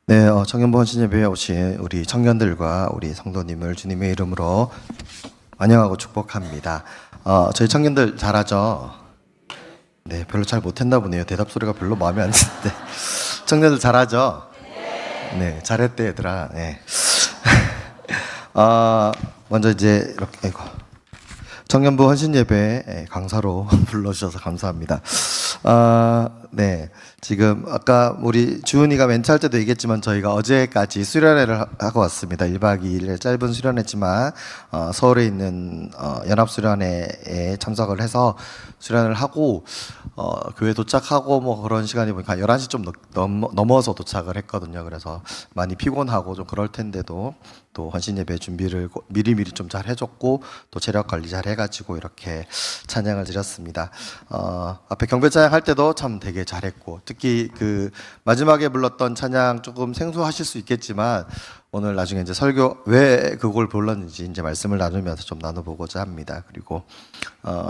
네, 청년부 헌신예배에 오신 우리 청년들과 우리 성도님을 주님의 이름으로 환영하고 축복합니다. 저희 청년들 잘하죠? 네, 별로 잘 못했나 보네요. 대답 소리가 별로 마음에 안 드는데. 청년들 잘하죠? 네, 잘했대 얘들아. 네. 먼저 이제 이렇게 청년부 헌신예배 강사로 불러주셔서 감사합니다. 네. 지금 아까 우리 주은이가 멘트할 때도 얘기했지만 저희가 어제까지 수련회를 하고 왔습니다. 1박 2일의 짧은 수련회지만 서울에 있는 연합수련회에 참석을 해서 수련을 하고 교회 도착하고 뭐 그런 시간이 보니까 11시 좀 넘어서 도착을 했거든요. 그래서 많이 피곤하고 좀 그럴 텐데도 또 헌신예배 준비를 미리미리 좀 잘 해줬고 또 체력 관리 잘 해가지고 이렇게 찬양을 드렸습니다. 앞에 경배 찬양 할 때도 참 되게 잘했고 특히 그 마지막에 불렀던 찬양 조금 생소하실 수 있겠지만 오늘 나중에 이제 설교 왜 그걸 불렀는지 이제 말씀을 나누면서 좀 나눠보고자 합니다. 그리고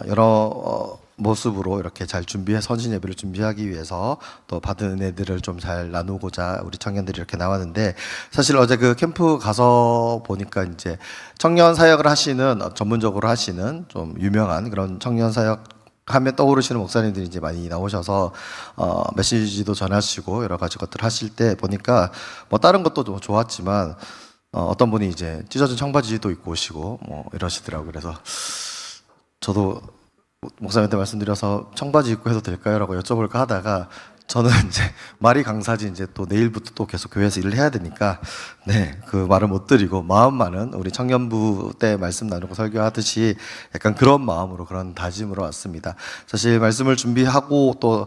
여러 모습으로 이렇게 잘 헌신 예배를 준비하기 위해서 또 받은 은혜들을 좀 잘 나누고자 우리 청년들이 이렇게 나왔는데 사실 어제 그 캠프 가서 보니까 이제 청년 사역을 하시는 전문적으로 하시는 좀 유명한 그런 청년 사역 하면 떠오르시는 목사님들이 이제 많이 나오셔서 메시지도 전하시고 여러 가지 것들 하실 때 보니까 뭐 다른 것도 좀 좋았지만 어떤 분이 이제 찢어진 청바지도 입고 오시고 뭐 이러시더라고요. 그래서 저도 목사님한테 말씀드려서 청바지 입고 해도 될까요? 라고 여쭤볼까 하다가 저는 이제 말이 강사지 이제 또 내일부터 또 계속 교회에서 일을 해야 되니까 네, 그 말을 못 드리고 마음만은 우리 청년부 때 말씀 나누고 설교하듯이 약간 그런 마음으로 그런 다짐으로 왔습니다. 사실 말씀을 준비하고 또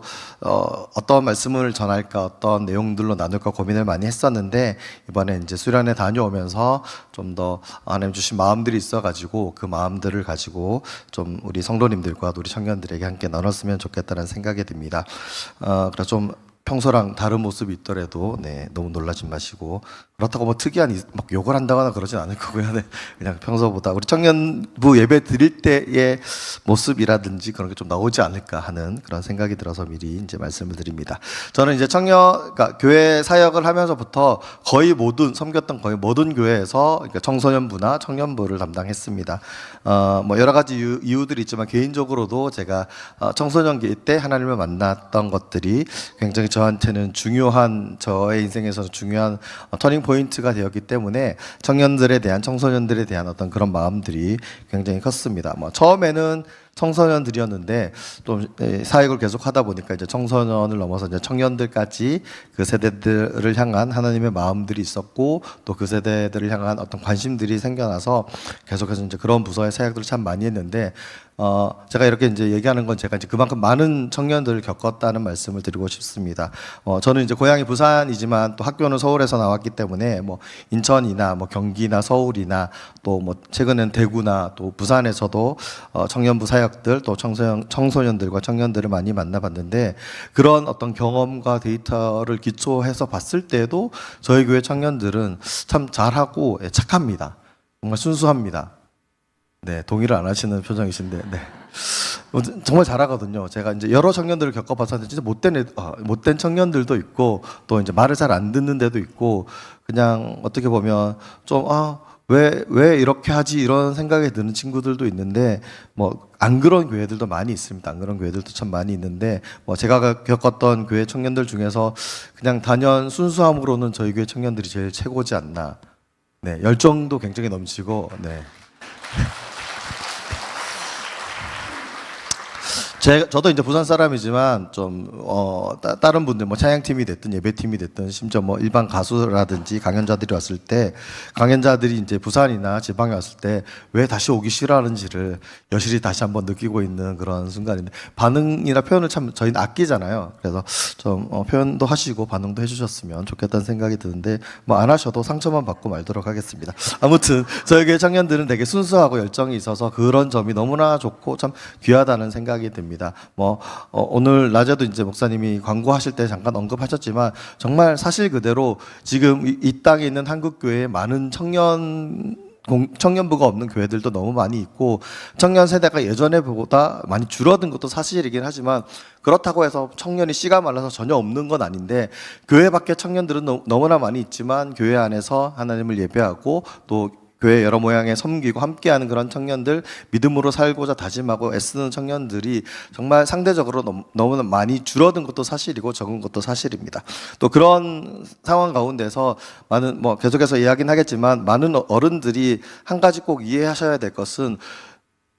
어떤 말씀을 전할까 어떤 내용들로 나눌까 고민을 많이 했었는데 이번에 이제 수련회 다녀오면서 좀 더 하나님 주신 마음들이 있어가지고 그 마음들을 가지고 좀 우리 성도님들과 우리 청년들에게 함께 나눴으면 좋겠다는 생각이 듭니다. 그래서 좀 평소랑 다른 모습이 있더라도 네, 너무 놀라지 마시고 그렇다고 뭐 특이한 막 욕을 한다거나 그러진 않을 거고요. 네, 그냥 평소보다 우리 청년부 예배 드릴 때의 모습이라든지 그런 게 좀 나오지 않을까 하는 그런 생각이 들어서 미리 이제 말씀을 드립니다. 저는 이제 그러니까 교회 사역을 하면서부터 섬겼던 거의 모든 교회에서 그러니까 청소년부나 청년부를 담당했습니다. 뭐 여러 가지 이유들이 있지만 개인적으로도 제가 청소년기 때 하나님을 만났던 것들이 굉장히 저한테는 저의 인생에서 중요한 터닝 포인트가 되었기 때문에 청년들에 대한 청소년들에 대한 어떤 그런 마음들이 굉장히 컸습니다. 뭐 처음에는 청소년들이었는데 또 사역을 계속 하다 보니까 이제 청소년을 넘어서 이제 청년들까지 그 세대들을 향한 하나님의 마음들이 있었고 또 그 세대들을 향한 어떤 관심들이 생겨나서 계속해서 이제 그런 부서의 사역들을 참 많이 했는데 제가 이렇게 이제 얘기하는 건 제가 이제 그만큼 많은 청년들을 겪었다는 말씀을 드리고 싶습니다. 저는 이제 고향이 부산이지만 또 학교는 서울에서 나왔기 때문에 뭐 인천이나 뭐 경기나 서울이나 또 뭐 최근엔 대구나 또 부산에서도 청년부 사역들 또 청소년들과 청년들을 많이 만나봤는데 그런 어떤 경험과 데이터를 기초해서 봤을 때도 저희 교회 청년들은 참 잘하고 착합니다. 정말 순수합니다. 네, 동의를 안 하시는 표정이신데, 네. 정말 잘하거든요. 제가 이제 여러 청년들을 겪어봐서 진짜 못된 청년들도 있고, 또 이제 말을 잘 안 듣는 데도 있고, 그냥 어떻게 보면 좀, 왜 이렇게 하지? 이런 생각이 드는 친구들도 있는데, 뭐, 안 그런 교회들도 많이 있습니다. 안 그런 교회들도 참 많이 있는데, 뭐, 제가 겪었던 교회 청년들 중에서 그냥 단연 순수함으로는 저희 교회 청년들이 제일 최고지 않나. 네, 열정도 굉장히 넘치고, 네. 저도 이제 부산 사람이지만 좀 다른 분들 뭐 찬양팀이 됐든 예배팀이 됐든 심지어 뭐 일반 가수라든지 강연자들이 왔을 때 강연자들이 이제 부산이나 지방에 왔을 때 왜 다시 오기 싫어하는지를 여실히 다시 한번 느끼고 있는 그런 순간인데 반응이나 표현을 참 저희는 아끼잖아요. 그래서 좀 표현도 하시고 반응도 해주셨으면 좋겠다는 생각이 드는데 뭐 안 하셔도 상처만 받고 말도록 하겠습니다. 아무튼 저희 교회 청년들은 되게 순수하고 열정이 있어서 그런 점이 너무나 좋고 참 귀하다는 생각이 듭니다. 뭐 오늘 낮에도 이제 목사님이 광고하실 때 잠깐 언급하셨지만 정말 사실 그대로 지금 이 땅에 있는 한국 교회의 많은 청년 청년부가 없는 교회들도 너무 많이 있고 청년 세대가 예전에 보다 많이 줄어든 것도 사실이긴 하지만 그렇다고 해서 청년이 씨가 말라서 전혀 없는 건 아닌데 교회 밖에 청년들은 너무나 많이 있지만 교회 안에서 하나님을 예배하고 또 교회 여러 모양의 섬기고 함께하는 그런 청년들, 믿음으로 살고자 다짐하고 애쓰는 청년들이 정말 상대적으로 너무나 많이 줄어든 것도 사실이고 적은 것도 사실입니다. 또 그런 상황 가운데서 많은 계속해서 이야기는 하겠지만 많은 어른들이 한 가지 꼭 이해하셔야 될 것은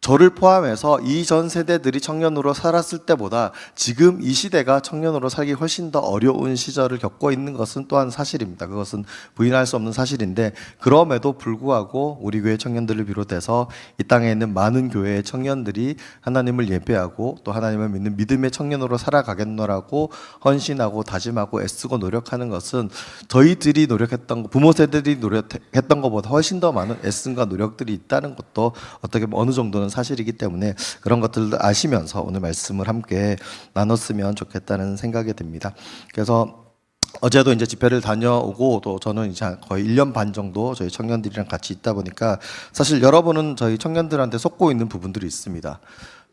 저를 포함해서 이전 세대들이 청년으로 살았을 때보다 지금 이 시대가 청년으로 살기 훨씬 더 어려운 시절을 겪고 있는 것은 또한 사실입니다. 그것은 부인할 수 없는 사실인데 그럼에도 불구하고 우리 교회 청년들을 비롯해서 이 땅에 있는 많은 교회의 청년들이 하나님을 예배하고 또 하나님을 믿는 믿음의 청년으로 살아가겠노라고 헌신하고 다짐하고 애쓰고 노력하는 것은 저희들이 노력했던 부모 세대들이 노력했던 것보다 훨씬 더 많은 애씀과 노력들이 있다는 것도 어떻게 보면 어느 정도는 사실이기 때문에 그런 것들도 아시면서 오늘 말씀을 함께 나눴으면 좋겠다는 생각이 듭니다. 그래서 어제도 이제 집회를 다녀오고 또 저는 이제 거의 1년 반 정도 저희 청년들이랑 같이 있다 보니까 사실 여러분은 저희 청년들한테 속고 있는 부분들이 있습니다.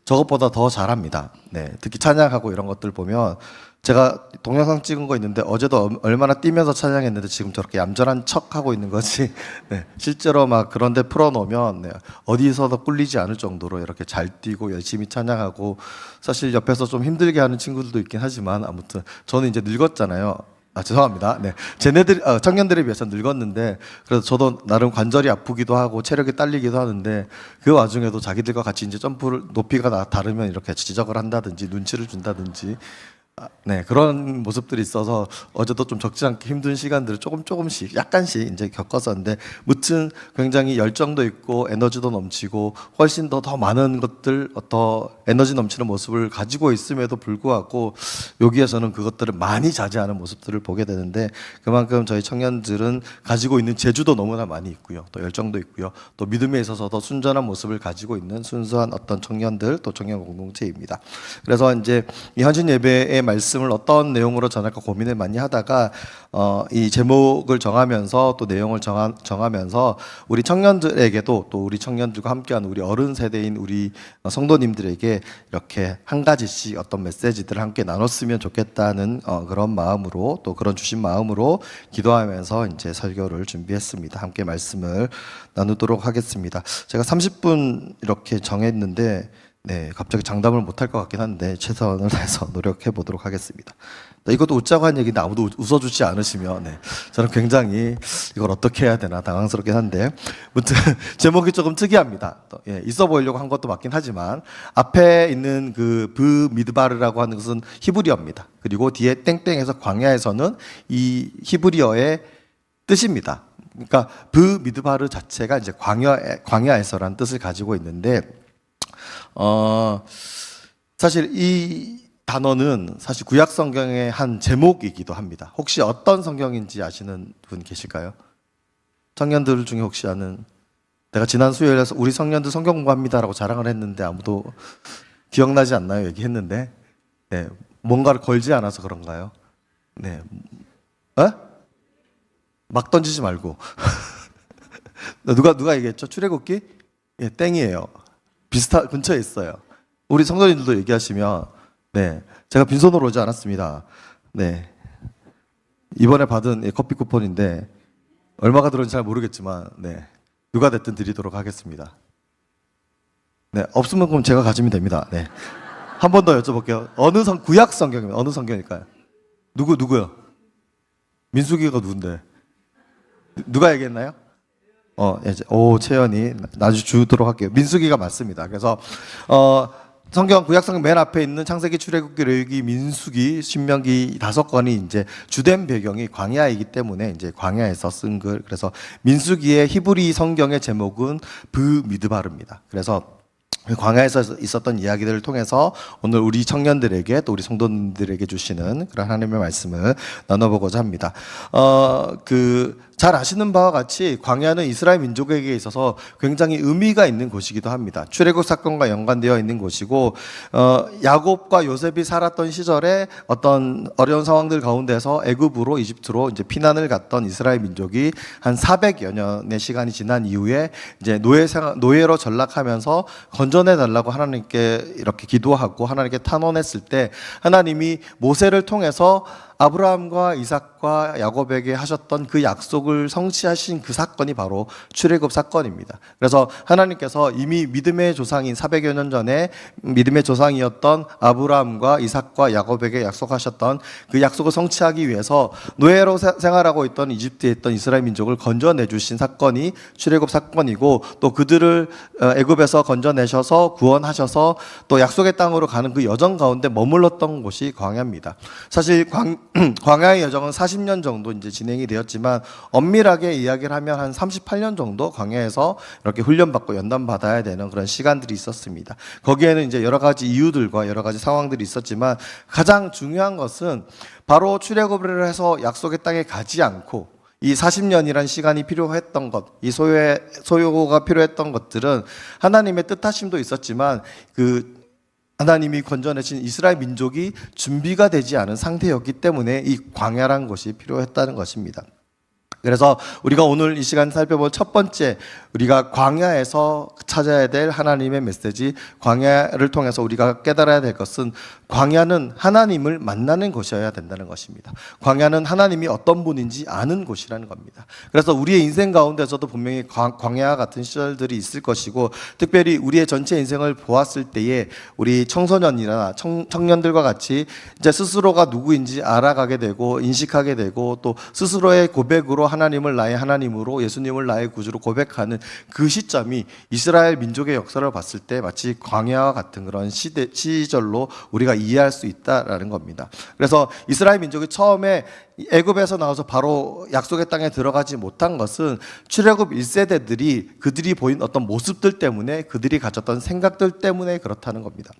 저것보다 더 잘합니다. 네, 특히 찬양하고 이런 것들 보면 제가 동영상 찍은 거 있는데 어제도 얼마나 뛰면서 찬양했는데 지금 저렇게 얌전한 척 하고 있는 거지. 네, 실제로 막 그런데 풀어놓으면 어디서도 꿀리지 않을 정도로 이렇게 잘 뛰고 열심히 찬양하고 사실 옆에서 좀 힘들게 하는 친구들도 있긴 하지만 아무튼 저는 이제 늙었잖아요. 죄송합니다. 네, 쟤네들 청년들에 비해서 늙었는데 그래서 저도 나름 관절이 아프기도 하고 체력이 딸리기도 하는데 그 와중에도 자기들과 같이 이제 점프를 높이가 다르면 이렇게 지적을 한다든지 눈치를 준다든지. 네, 그런 모습들이 있어서 어제도 좀 적지 않게 힘든 시간들을 조금씩 약간씩 이제 겪었었는데 무튼 굉장히 열정도 있고 에너지도 넘치고 훨씬 더 많은 것들 더 에너지 넘치는 모습을 가지고 있음에도 불구하고 여기에서는 그것들을 많이 자제하는 모습들을 보게 되는데 그만큼 저희 청년들은 가지고 있는 재주도 너무나 많이 있고요, 또 열정도 있고요, 또 믿음에 있어서도 순전한 모습을 가지고 있는 순수한 어떤 청년들 또 청년 공동체입니다. 그래서 이제 이 헌신 예배의 말씀을 어떤 내용으로 전할까 고민을 많이 하다가 이 제목을 정하면서 또 내용을 정하면서 우리 청년들에게도 또 우리 청년들과 함께하는 우리 어른 세대인 우리 성도님들에게 이렇게 한 가지씩 어떤 메시지들을 함께 나눴으면 좋겠다는 그런 마음으로 또 그런 주신 마음으로 기도하면서 이제 설교를 준비했습니다. 함께 말씀을 나누도록 하겠습니다. 제가 30분 이렇게 정했는데 네, 갑자기 장담을 못할 것 같긴 한데 최선을 다해서 노력해 보도록 하겠습니다. 이것도 웃자고 한 얘기인데 아무도 웃어주지 않으시면 저는 굉장히 이걸 어떻게 해야 되나 당황스럽긴 한데 무튼 제목이 조금 특이합니다. 있어 보이려고 한 것도 맞긴 하지만 앞에 있는 그 브미드바르라고 하는 것은 히브리어입니다. 그리고 뒤에 땡땡에서 광야에서는 이 히브리어의 뜻입니다. 그러니까 브미드바르 자체가 이제 광야에서라는 뜻을 가지고 있는데 사실 이 단어는 사실 구약 성경의 한 제목이기도 합니다. 혹시 어떤 성경인지 아시는 분 계실까요? 청년들 중에 혹시 아는? 내가 지난 수요일에 우리 청년들 성경 공부합니다라고 자랑을 했는데 아무도 기억나지 않나요? 얘기했는데 네, 뭔가를 걸지 않아서 그런가요? 네, 막 던지지 말고 누가 얘기했죠? 출애굽기? 예, 땡이에요. 근처에 있어요. 우리 성도님들도 얘기하시면 네, 제가 빈손으로 오지 않았습니다. 네, 이번에 받은 커피 쿠폰인데 얼마가 들었는지 잘 모르겠지만 네, 누가 됐든 드리도록 하겠습니다. 네, 없으면 그럼 제가 가지면 됩니다. 네, 한 번 더 여쭤볼게요. 구약 성경이면 어느 성경일까요? 누구요? 민수기가 누군데? 누가 얘기했나요? 채연이 나중에 주도록 할게요. 민수기가 맞습니다. 그래서 성경 구약 성경 맨 앞에 있는 창세기, 출애굽기, 레위기, 민수기, 신명기 5권이 이제 주된 배경이 광야이기 때문에 이제 광야에서 쓴 글. 그래서 민수기의 히브리 성경의 제목은 브미드바르입니다. 그래서 광야에서 있었던 이야기들을 통해서 오늘 우리 청년들에게 또 우리 성도님들에게 주시는 그런 하나님의 말씀을 나눠보고자 합니다. 잘 아시는 바와 같이 광야는 이스라엘 민족에게 있어서 굉장히 의미가 있는 곳이기도 합니다. 출애굽 사건과 연관되어 있는 곳이고 야곱과 요셉이 살았던 시절에 어떤 어려운 상황들 가운데서 애굽으로 이집트로 이제 피난을 갔던 이스라엘 민족이 한 400여 년의 시간이 지난 이후에 이제 노예로 전락하면서 건져내 달라고 하나님께 이렇게 기도하고 하나님께 탄원했을 때 하나님이 모세를 통해서 아브라함과 이삭과 야곱에게 하셨던 그 약속을 성취하신 그 사건이 바로 출애굽 사건입니다. 그래서 하나님께서 이미 믿음의 조상인 400여 년 전에 믿음의 조상이었던 아브라함과 이삭과 야곱에게 약속하셨던 그 약속을 성취하기 위해서 노예로 생활하고 있던 이집트에 있던 이스라엘 민족을 건져내 주신 사건이 출애굽 사건이고, 또 그들을 애굽에서 건져내셔서 구원하셔서 또 약속의 땅으로 가는 그 여정 가운데 머물렀던 곳이 광야입니다. 사실 광야의 여정은 40년 정도 이제 진행이 되었지만 엄밀하게 이야기를 하면 한 38년 정도 광야에서 이렇게 훈련받고 연단받아야 되는 그런 시간들이 있었습니다. 거기에는 이제 여러 가지 이유들과 여러 가지 상황들이 있었지만 가장 중요한 것은 바로 출애굽을 해서 약속의 땅에 가지 않고 이 40년이란 시간이 필요했던 것, 이 소요가 필요했던 것들은 하나님의 뜻하심도 있었지만 하나님이 건져내신 이스라엘 민족이 준비가 되지 않은 상태였기 때문에 이 광야란 것이 필요했다는 것입니다. 그래서 우리가 오늘 이 시간 살펴볼 첫 번째, 우리가 광야에서 찾아야 될 하나님의 메시지, 광야를 통해서 우리가 깨달아야 될 것은 광야는 하나님을 만나는 곳이어야 된다는 것입니다. 광야는 하나님이 어떤 분인지 아는 곳이라는 겁니다. 그래서 우리의 인생 가운데서도 분명히 광야와 같은 시절들이 있을 것이고, 특별히 우리의 전체 인생을 보았을 때에 우리 청소년이나 청년들과 같이 이제 스스로가 누구인지 알아가게 되고 인식하게 되고, 또 스스로의 고백으로 하나님을 나의 하나님으로, 예수님을 나의 구주로 고백하는 그 시점이 이스라엘 민족의 역사를 봤을 때 마치 광야와 같은 그런 시절로 우리가 이해할 수 있다라는 겁니다. 그래서 이스라엘 민족이 처음에 애굽에서 나와서 바로 약속의 땅에 들어가지 못한 것은 출애굽 1세대들이 그들이 보인 어떤 모습들 때문에, 그들이 가졌던 생각들 때문에 그렇다는 겁니다.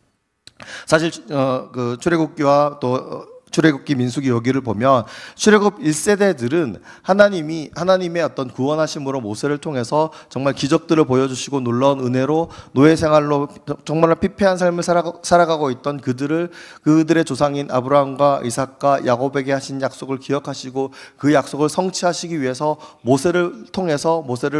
사실 그 출애굽기와 또 출애굽기, 민수기 여기를 보면 출애굽 1세대들은 하나님의 어떤 구원하심으로 모세를 통해서 정말 기적들을 보여주시고 놀라운 은혜로 노예 생활로 정말 피폐한 삶을 살아가고 있던 그들의 조상인 아브라함과 이삭과 야곱에게 하신 약속을 기억하시고 그 약속을 성취하시기 위해서 모세를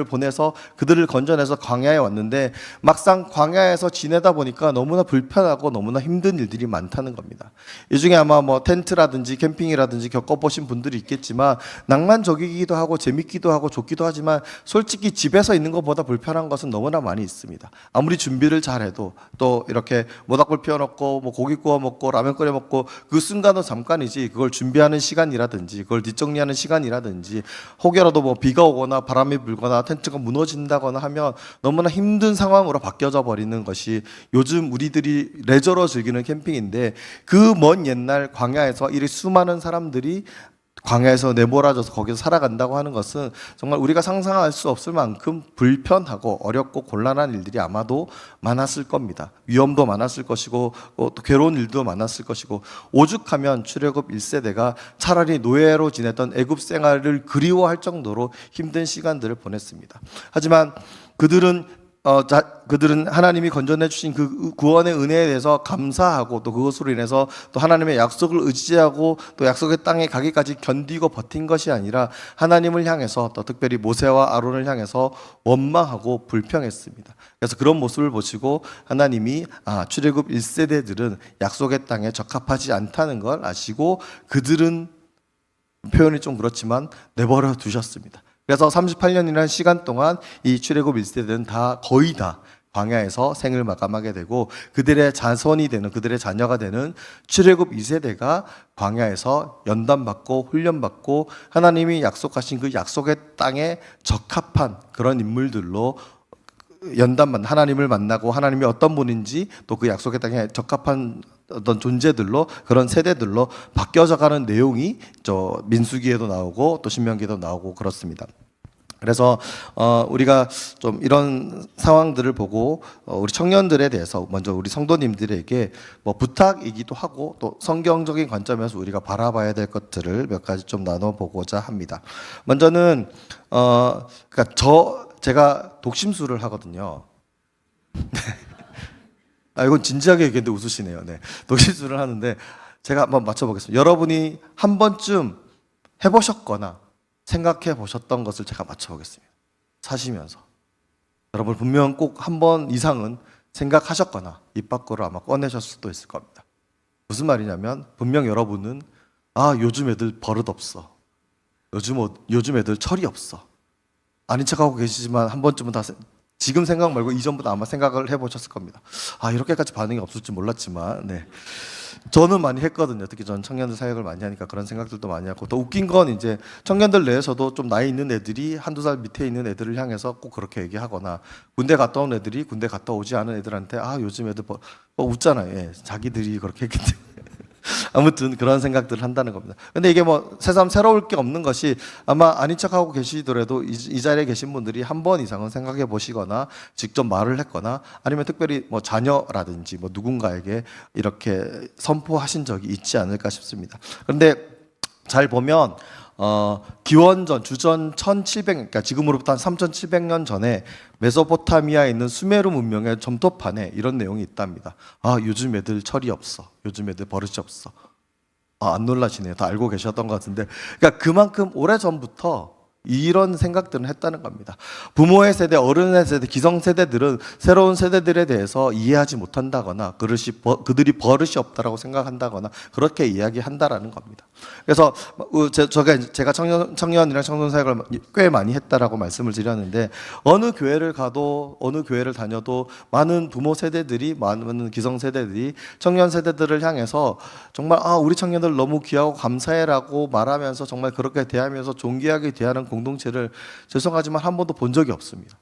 보내서 그들을 건져내서 광야에 왔는데, 막상 광야에서 지내다 보니까 너무나 불편하고 너무나 힘든 일들이 많다는 겁니다. 이 중에 아마 텐트라든지 캠핑이라든지 겪어보신 분들이 있겠지만 낭만적이기도 하고 재밌기도 하고 좋기도 하지만 솔직히 집에서 있는 것보다 불편한 것은 너무나 많이 있습니다. 아무리 준비를 잘해도 또 이렇게 모닥불 피워놓고 고기 구워 먹고 라면 끓여 먹고 그 순간은 잠깐이지, 그걸 준비하는 시간이라든지 그걸 뒷정리하는 시간이라든지 혹여라도 비가 오거나 바람이 불거나 텐트가 무너진다거나 하면 너무나 힘든 상황으로 바뀌어져 버리는 것이 요즘 우리들이 레저로 즐기는 캠핑인데, 그 먼 옛날 광야에 이 수많은 사람들이 광야에서 내몰아져서 거기서 살아간다고 하는 것은 정말 우리가 상상할 수 없을 만큼 불편하고 어렵고 곤란한 일들이 아마도 많았을 겁니다. 위험도 많았을 것이고 또 괴로운 일도 많았을 것이고, 오죽하면 출애굽 1세대가 차라리 노예로 지냈던 애굽 생활을 그리워할 정도로 힘든 시간들을 보냈습니다. 하지만 그들은 하나님이 건져내 주신 그 구원의 은혜에 대해서 감사하고, 또 그것으로 인해서 또 하나님의 약속을 의지하고 또 약속의 땅에 가기까지 견디고 버틴 것이 아니라 하나님을 향해서, 또 특별히 모세와 아론을 향해서 원망하고 불평했습니다. 그래서 그런 모습을 보시고 하나님이 출애굽 1세대들은 약속의 땅에 적합하지 않다는 걸 아시고 그들은, 표현이 좀 그렇지만, 내버려 두셨습니다. 그래서 38년이라는 시간 동안 이 출애굽 1세대는 거의 다 광야에서 생을 마감하게 되고, 그들의 자손이 되는, 그들의 자녀가 되는 출애굽 2세대가 광야에서 연단받고 훈련받고 하나님이 약속하신 그 약속의 땅에 적합한 그런 인물들로 하나님을 만나고 하나님이 어떤 분인지, 또 그 약속의 땅에 적합한 어떤 존재들로, 그런 세대들로 바뀌어져 가는 내용이 민수기에도 나오고 또 신명기에도 나오고 그렇습니다. 그래서 우리가 좀 이런 상황들을 보고 우리 청년들에 대해서 먼저 우리 성도님들에게 뭐 부탁이기도 하고 또 성경적인 관점에서 우리가 바라봐야 될 것들을 몇 가지 좀 나눠보고자 합니다. 먼저는 그러니까 제가 독심술을 하거든요. 이건 진지하게 얘기했는데 웃으시네요. 네, 독심술을 하는데 제가 한번 맞춰보겠습니다. 여러분이 한 번쯤 해보셨거나 생각해 보셨던 것을 제가 맞춰보겠습니다. 사시면서 여러분 분명 꼭 한 번 이상은 생각하셨거나 입 밖으로 아마 꺼내셨을 수도 있을 겁니다. 무슨 말이냐면 분명 여러분은 요즘 애들 버릇 없어. 요즘 애들 철이 없어. 아닌 척하고 계시지만 한 번쯤은 다 지금 생각 말고 이전보다 아마 생각을 해보셨을 겁니다. 이렇게까지 반응이 없을 줄 몰랐지만 네. 저는 많이 했거든요. 특히 전 청년들 사역을 많이 하니까 그런 생각들도 많이 하고 또 웃긴 건 이제 청년들 내에서도 좀 나이 있는 애들이 한두 살 밑에 있는 애들을 향해서 꼭 그렇게 얘기하거나 군대 갔다 온 애들이 군대 갔다 오지 않은 애들한테 요즘 애들 웃잖아요. 예, 자기들이 그렇게 했기 때문에 아무튼 그런 생각들을 한다는 겁니다. 근데 이게 뭐 새삼 새로울 게 없는 것이 아마 아닌 척하고 계시더라도 이 자리에 계신 분들이 한 번 이상은 생각해 보시거나 직접 말을 했거나 아니면 특별히 뭐 자녀라든지 뭐 누군가에게 이렇게 선포하신 적이 있지 않을까 싶습니다. 그런데 잘 보면 기원전 주전 1700, 그러니까 지금으로부터 한 3700년 전에 메소포타미아에 있는 수메르 문명의 점토판에 이런 내용이 있답니다. 요즘 애들 철이 없어. 요즘 애들 버릇이 없어. 안 놀라시네요. 다 알고 계셨던 것 같은데. 그러니까 그만큼 오래전부터 이런 생각들은 했다는 겁니다. 부모의 세대, 어른의 세대, 기성세대들은 새로운 세대들에 대해서 이해하지 못한다거나 그들이 버릇이 없다라고 생각한다거나 그렇게 이야기한다라는 겁니다. 그래서 제가 청년이랑 청년사역을 꽤 많이 했다라고 말씀을 드렸는데 어느 교회를 가도 어느 교회를 다녀도 많은 부모 세대들이 많은 기성세대들이 청년 세대들을 향해서 정말 우리 청년들 너무 귀하고 감사해라고 말하면서 정말 그렇게 대하면서 존귀하게 대하는 공동체를 죄송하지만 한 번도 본 적이 없습니다.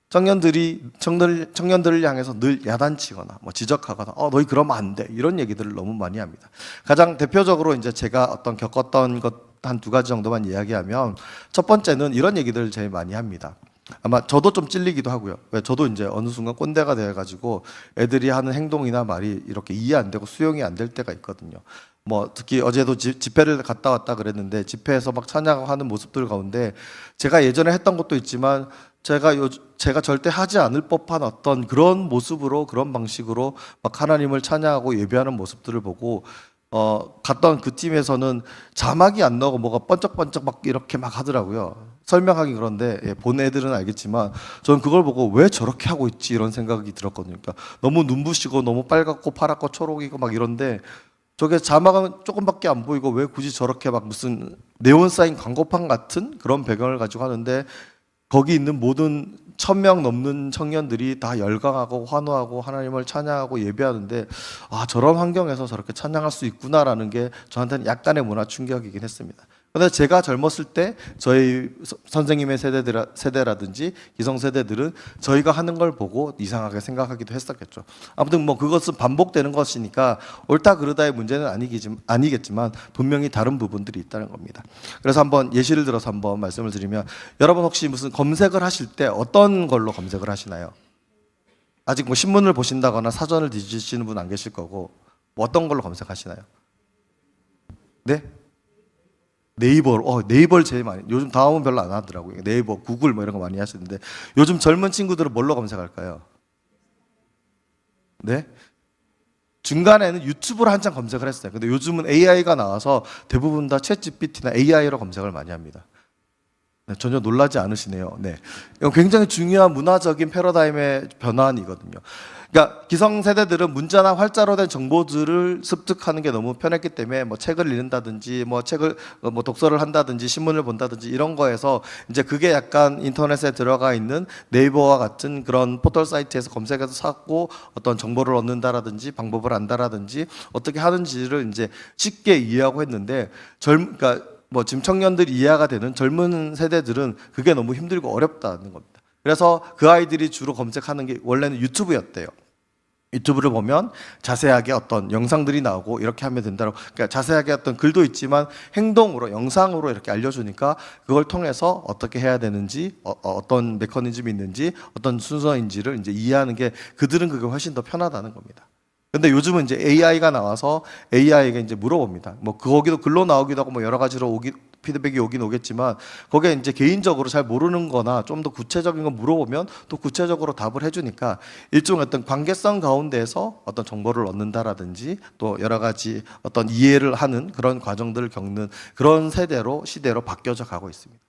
청년들을 향해서 늘 야단치거나 뭐 지적하거나 너희 그러면 안 돼 이런 얘기들을 너무 많이 합니다. 가장 대표적으로 이제 제가 겪었던 것 한 두 가지 정도만 이야기하면 첫 번째는 이런 얘기들을 제일 많이 합니다. 아마 저도 좀 찔리기도 하고요. 왜 저도 이제 어느 순간 꼰대가 돼가지고 애들이 하는 행동이나 말이 이렇게 이해 안 되고 수용이 안 될 때가 있거든요. 뭐 특히 어제도 집회를 갔다 왔다 그랬는데 집회에서 막 찬양하는 모습들 가운데 제가 예전에 했던 것도 있지만 제가 절대 하지 않을 법한 어떤 그런 모습으로 그런 방식으로 막 하나님을 찬양하고 예배하는 모습들을 보고 갔던 그 팀에서는 자막이 안 나오고 뭐가 번쩍번쩍 막 이렇게 막 하더라고요. 설명하기 그런데 본 애들은 알겠지만 저는 그걸 보고 왜 저렇게 하고 있지 이런 생각이 들었거든요. 그러니까 너무 눈부시고 너무 빨갛고 파랗고 초록이고 막 이런데 저게 자막은 조금밖에 안 보이고 왜 굳이 저렇게 막 무슨 네온 사인 광고판 같은 그런 배경을 가지고 하는데 거기 있는 모든 1000명 넘는 청년들이 다 열광하고 환호하고 하나님을 찬양하고 예배하는데 저런 환경에서 저렇게 찬양할 수 있구나라는 게 저한테는 약간의 문화 충격이긴 했습니다. 그런데 제가 젊었을 때 저희 선생님의 세대라든지 기성세대들은 저희가 하는 걸 보고 이상하게 생각하기도 했었겠죠. 아무튼 뭐 그것은 반복되는 것이니까 옳다 그르다의 문제는 아니겠지만 분명히 다른 부분들이 있다는 겁니다. 그래서 한번 예시를 들어서 한번 말씀을 드리면 여러분 혹시 무슨 검색을 하실 때 어떤 걸로 검색을 하시나요? 아직 뭐 신문을 보신다거나 사전을 뒤지시는 분 안 계실 거고 뭐 어떤 걸로 검색하시나요? 네? 네이버를 제일 많이, 요즘 다음은 별로 안 하더라고요. 네이버, 구글 뭐 이런 거 많이 하시는데 요즘 젊은 친구들은 뭘로 검색할까요? 네? 중간에는 유튜브로 한참 검색을 했어요. 근데 요즘은 AI가 나와서 대부분 다 챗GPT나 AI로 검색을 많이 합니다. 네, 전혀 놀라지 않으시네요. 네. 이건 굉장히 중요한 문화적인 패러다임의 변환이거든요. 그러니까 기성세대들은 문자나 활자로 된 정보들을 습득하는 게 너무 편했기 때문에 뭐 책을 읽는다든지 뭐 독서를 한다든지 신문을 본다든지 이런 거에서 이제 그게 약간 인터넷에 들어가 있는 네이버와 같은 그런 포털 사이트에서 검색해서 찾고 어떤 정보를 얻는다라든지 방법을 안다라든지 어떻게 하는지를 이제 쉽게 이해하고 했는데 그러니까 뭐 지금 청년들이 이해가 되는 젊은 세대들은 그게 너무 힘들고 어렵다는 겁니다. 그래서 그 아이들이 주로 검색하는 게 원래는 유튜브였대요. 유튜브를 보면 자세하게 어떤 영상들이 나오고 이렇게 하면 된다고, 그러니까 자세하게 어떤 글도 있지만 행동으로 영상으로 이렇게 알려주니까 그걸 통해서 어떻게 해야 되는지 어떤 메커니즘이 있는지 어떤 순서인지를 이제 이해하는 게 그들은 그게 훨씬 더 편하다는 겁니다. 근데 요즘은 이제 AI가 나와서 AI에게 이제 물어봅니다. 뭐 거기도 글로 나오기도 하고 뭐 여러 가지로 피드백이 오긴 오겠지만 거기에 이제 개인적으로 잘 모르는 거나 좀 더 구체적인 거 물어보면 또 구체적으로 답을 해주니까 일종의 어떤 관계성 가운데에서 어떤 정보를 얻는다라든지 또 여러 가지 어떤 이해를 하는 그런 과정들을 겪는 그런 시대로 바뀌어져 가고 있습니다.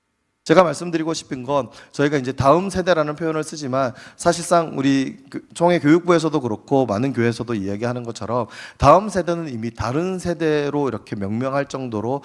제가 말씀드리고 싶은 건 저희가 이제 다음 세대라는 표현을 쓰지만 사실상 우리 총회 교육부에서도 그렇고 많은 교회에서도 이야기하는 것처럼 다음 세대는 이미 다른 세대로 이렇게 명명할 정도로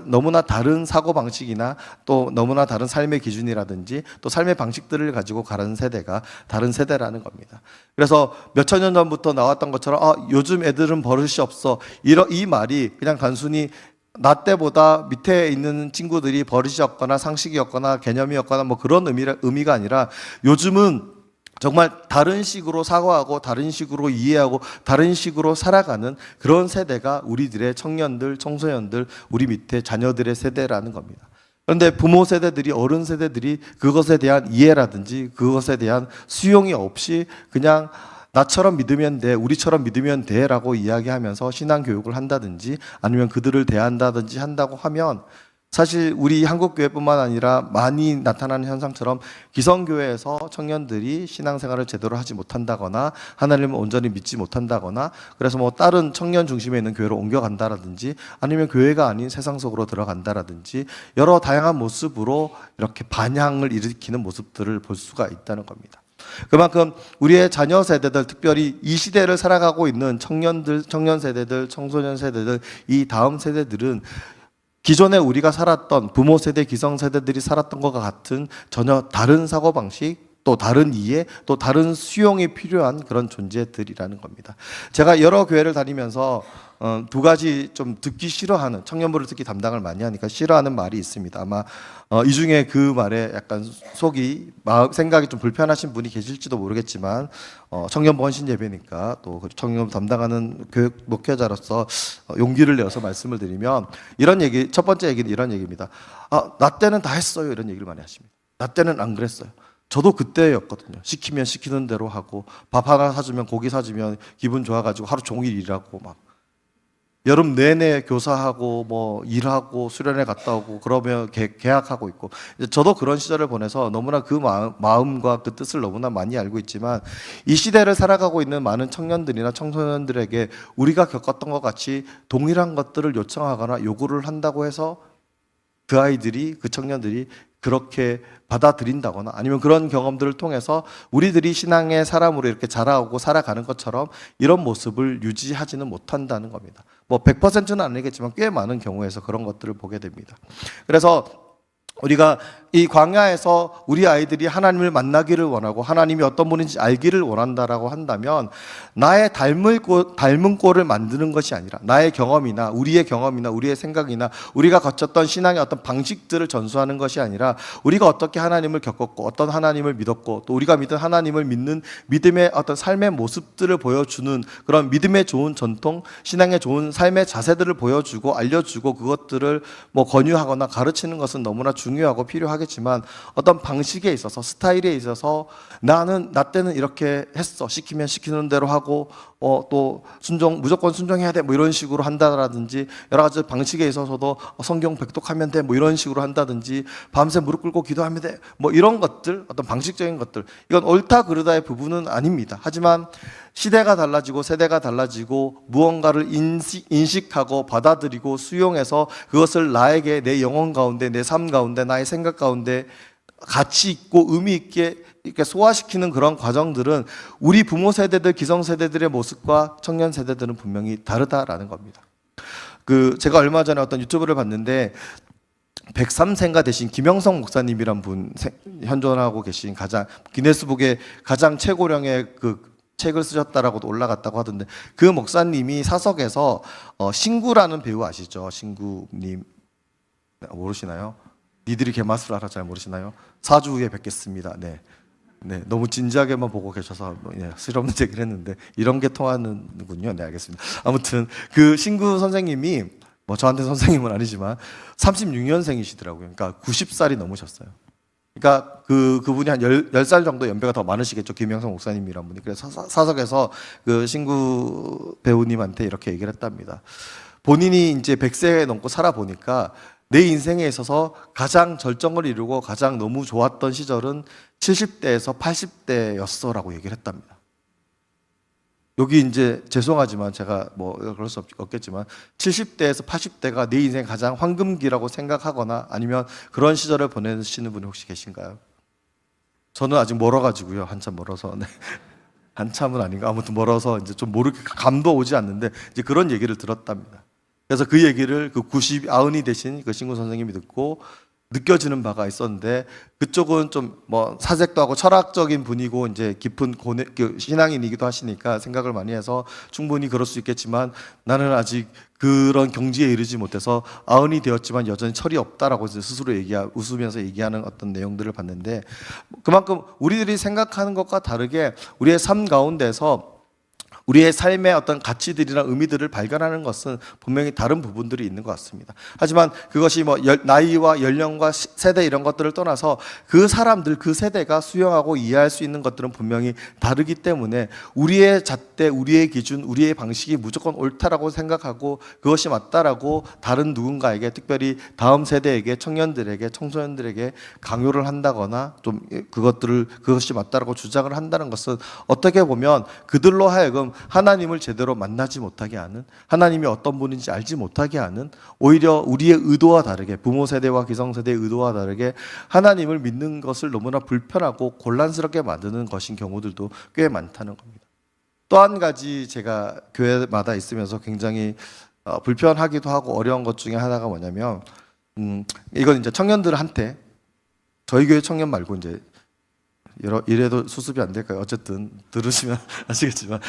너무나 다른 사고 방식이나 또 너무나 다른 삶의 기준이라든지 또 삶의 방식들을 가지고 가는 세대가 다른 세대라는 겁니다. 그래서 몇천 년 전부터 나왔던 것처럼 요즘 애들은 버릇이 없어, 이 말이 그냥 단순히 나 때보다 밑에 있는 친구들이 버릇이 없거나 상식이 없거나 개념이 없거나 뭐 그런 의미가 아니라 요즘은 정말 다른 식으로 사고하고 다른 식으로 이해하고 다른 식으로 살아가는 그런 세대가 우리들의 청년들, 청소년들, 우리 밑에 자녀들의 세대라는 겁니다. 그런데 부모 세대들이, 어른 세대들이 그것에 대한 이해라든지 그것에 대한 수용이 없이 그냥 나처럼 믿으면 돼, 우리처럼 믿으면 돼 라고 이야기하면서 신앙교육을 한다든지 아니면 그들을 대한다든지 한다고 하면 사실 우리 한국교회뿐만 아니라 많이 나타나는 현상처럼 기성교회에서 청년들이 신앙생활을 제대로 하지 못한다거나 하나님을 온전히 믿지 못한다거나 그래서 뭐 다른 청년 중심에 있는 교회로 옮겨간다라든지 아니면 교회가 아닌 세상 속으로 들어간다라든지 여러 다양한 모습으로 이렇게 반향을 일으키는 모습들을 볼 수가 있다는 겁니다. 그만큼 우리의 자녀 세대들, 특별히 이 시대를 살아가고 있는 청년들, 청년 세대들, 청소년 세대들, 이 다음 세대들은 기존에 우리가 살았던 부모 세대, 기성 세대들이 살았던 것과 같은 전혀 다른 사고방식, 또 다른 이해, 또 다른 수용이 필요한 그런 존재들이라는 겁니다. 제가 여러 교회를 다니면서 두 가지 좀 듣기 싫어하는, 청년부를 특히 담당을 많이 하니까 싫어하는 말이 있습니다. 아마 이 중에 그 말에 약간 생각이 좀 불편하신 분이 계실지도 모르겠지만 청년부 헌신 예배니까 또 청년부 담당하는 교육 목회자로서 용기를 내어서 말씀을 드리면 첫 번째 얘기는 이런 얘기입니다. 나 때는 다 했어요. 이런 얘기를 많이 하십니다. 나 때는 안 그랬어요. 저도 그때였거든요. 시키면 시키는 대로 하고 밥 하나 사주면 고기 사주면 기분 좋아가지고 하루 종일 일하고 막 여름 내내 교사하고 뭐 일하고 수련회 갔다 오고 그러면 계약하고 있고 저도 그런 시절을 보내서 너무나 그 마음과 그 뜻을 너무나 많이 알고 있지만 이 시대를 살아가고 있는 많은 청년들이나 청소년들에게 우리가 겪었던 것 같이 동일한 것들을 요청하거나 요구를 한다고 해서 그 아이들이, 그 청년들이 그렇게 받아들인다거나 아니면 그런 경험들을 통해서 우리들이 신앙의 사람으로 이렇게 자라오고 살아가는 것처럼 이런 모습을 유지하지는 못한다는 겁니다. 뭐 100%는 아니겠지만 꽤 많은 경우에서 그런 것들을 보게 됩니다. 그래서 우리가 이 광야에서 우리 아이들이 하나님을 만나기를 원하고 하나님이 어떤 분인지 알기를 원한다라고 한다면 나의 닮은 꼴을 만드는 것이 아니라 나의 경험이나 우리의 생각이나 우리가 거쳤던 신앙의 어떤 방식들을 전수하는 것이 아니라 우리가 어떻게 하나님을 겪었고 어떤 하나님을 믿었고 또 우리가 믿은 하나님을 믿는 믿음의 어떤 삶의 모습들을 보여주는 그런 믿음의 좋은 전통, 신앙의 좋은 삶의 자세들을 보여주고 알려주고 그것들을 뭐 권유하거나 가르치는 것은 너무나 중요하고 필요하겠지만 어떤 방식에 있어서 스타일에 있어서 나 때는 이렇게 했어, 시키면 시키는 대로 하고 또 무조건 순종해야 돼 뭐 이런 식으로 한다라든지 여러 가지 방식에 있어서도 성경 백독하면 돼 뭐 이런 식으로 한다든지 밤새 무릎 꿇고 기도하면 돼 뭐 이런 것들, 어떤 방식적인 것들, 이건 옳다 그르다의 부분은 아닙니다. 하지만 시대가 달라지고 세대가 달라지고 무언가를 인식하고 받아들이고 수용해서 그것을 나에게 내 영혼 가운데, 내 삶 가운데, 나의 생각 가운데 가치 있고 의미 있게 이렇게 소화시키는 그런 과정들은 우리 부모 세대들, 기성 세대들의 모습과 청년 세대들은 분명히 다르다라는 겁니다. 제가 얼마 전에 어떤 유튜브를 봤는데 103세인가 되신 김영성 목사님이란 분 현존하고 계신 기네스북의 가장 최고령의 책을 쓰셨다라고도 올라갔다고 하던데 그 목사님이 사석에서 신구라는 배우 아시죠? 신구님 모르시나요? 니들이 개맛을 알아 잘 모르시나요? 4주 후에 뵙겠습니다. 네. 네, 너무 진지하게만 보고 계셔서 예, 쓸없는 얘기를 했는데 이런 게 통하는군요. 네, 알겠습니다. 아무튼 그 신구 선생님이 뭐 저한테 선생님은 아니지만 36년생이시더라고요. 그러니까 90살이 넘으셨어요. 그러니까 그분이 한 10살 정도 연배가 더 많으시겠죠. 김영성 목사님이란 분이. 그래서 사석에서 그 신구 배우님한테 이렇게 얘기를 했답니다. 본인이 이제 100세 넘고 살아보니까 내 인생에 있어서 가장 절정을 이루고 가장 너무 좋았던 시절은 70대에서 80대였어라고 얘기를 했답니다. 여기 이제 죄송하지만 제가 뭐 그럴 수 없겠지만 70대에서 80대가 내 인생 가장 황금기라고 생각하거나 아니면 그런 시절을 보내시는 분이 혹시 계신가요? 저는 아직 멀어가지고요. 한참 멀어서. 네. 한참은 아닌가 아무튼 멀어서 이제 좀 모르게 감도 오지 않는데 이제 그런 얘기를 들었답니다. 그래서 그 얘기를 그 90이 되신 그 신구 선생님이 듣고 느껴지는 바가 있었는데 그쪽은 좀 뭐 사색도 하고 철학적인 분이고 이제 깊은 신앙인이기도 하시니까 생각을 많이 해서 충분히 그럴 수 있겠지만 나는 아직 그런 경지에 이르지 못해서 90이 되었지만 여전히 철이 없다라고 스스로 웃으면서 얘기하는 어떤 내용들을 봤는데 그만큼 우리들이 생각하는 것과 다르게 우리의 삶 가운데서 우리의 삶의 어떤 가치들이나 의미들을 발견하는 것은 분명히 다른 부분들이 있는 것 같습니다. 하지만 그것이 뭐 나이와 연령과 세대 이런 것들을 떠나서 그 사람들, 그 세대가 수용하고 이해할 수 있는 것들은 분명히 다르기 때문에 우리의 잣대, 우리의 기준, 우리의 방식이 무조건 옳다라고 생각하고 그것이 맞다라고 다른 누군가에게 특별히 다음 세대에게 청년들에게 청소년들에게 강요를 한다거나 좀 그것이 맞다라고 주장을 한다는 것은 어떻게 보면 그들로 하여금 하나님을 제대로 만나지 못하게 하는 하나님이 어떤 분인지 알지 못하게 하는 오히려 우리의 의도와 다르게 부모 세대와 기성세대의 의도와 다르게 하나님을 믿는 것을 너무나 불편하고 곤란스럽게 만드는 것인 경우들도 꽤 많다는 겁니다. 또 한 가지 제가 교회마다 있으면서 굉장히 불편하기도 하고 어려운 것 중에 하나가 뭐냐면 이건 이제 청년들한테 저희 교회 청년 말고 이제 이래도 수습이 안 될까요? 어쨌든 들으시면 아시겠지만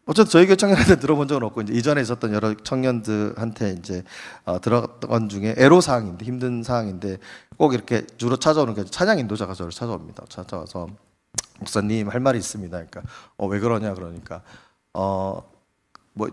어쨌든 저희 교회 청년한테 들어본 적은 없고 이제 이전에 있었던 여러 청년들한테 이제 들어간 중에 애로 사항인데 힘든 사항인데 꼭 이렇게 주로 찾아오는 게 찬양 인도자가 저를 찾아옵니다. 찾아와서 목사님 할 말이 있습니다. 그러니까 왜 그러냐 그러니까 뭐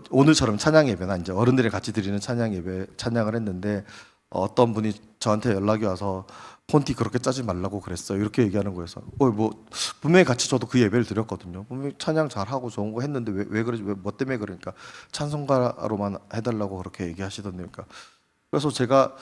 오늘처럼 찬양 예배나 이제 어른들이 같이 드리는 찬양 예배 찬양을 했는데 어떤 분이 저한테 연락이 와서 폰티 그렇게 짜지 말라고 그랬어요. 이렇게 얘기하는 거여서 뭐 분명히 같이 저도 그 예배를 드렸거든요. 분명히 찬양 잘하고 좋은 거 했는데 왜 그러지? 뭐 때문에 그러니까 찬송가로만 해달라고 그렇게 얘기하시던데 그러니까 그래서 제가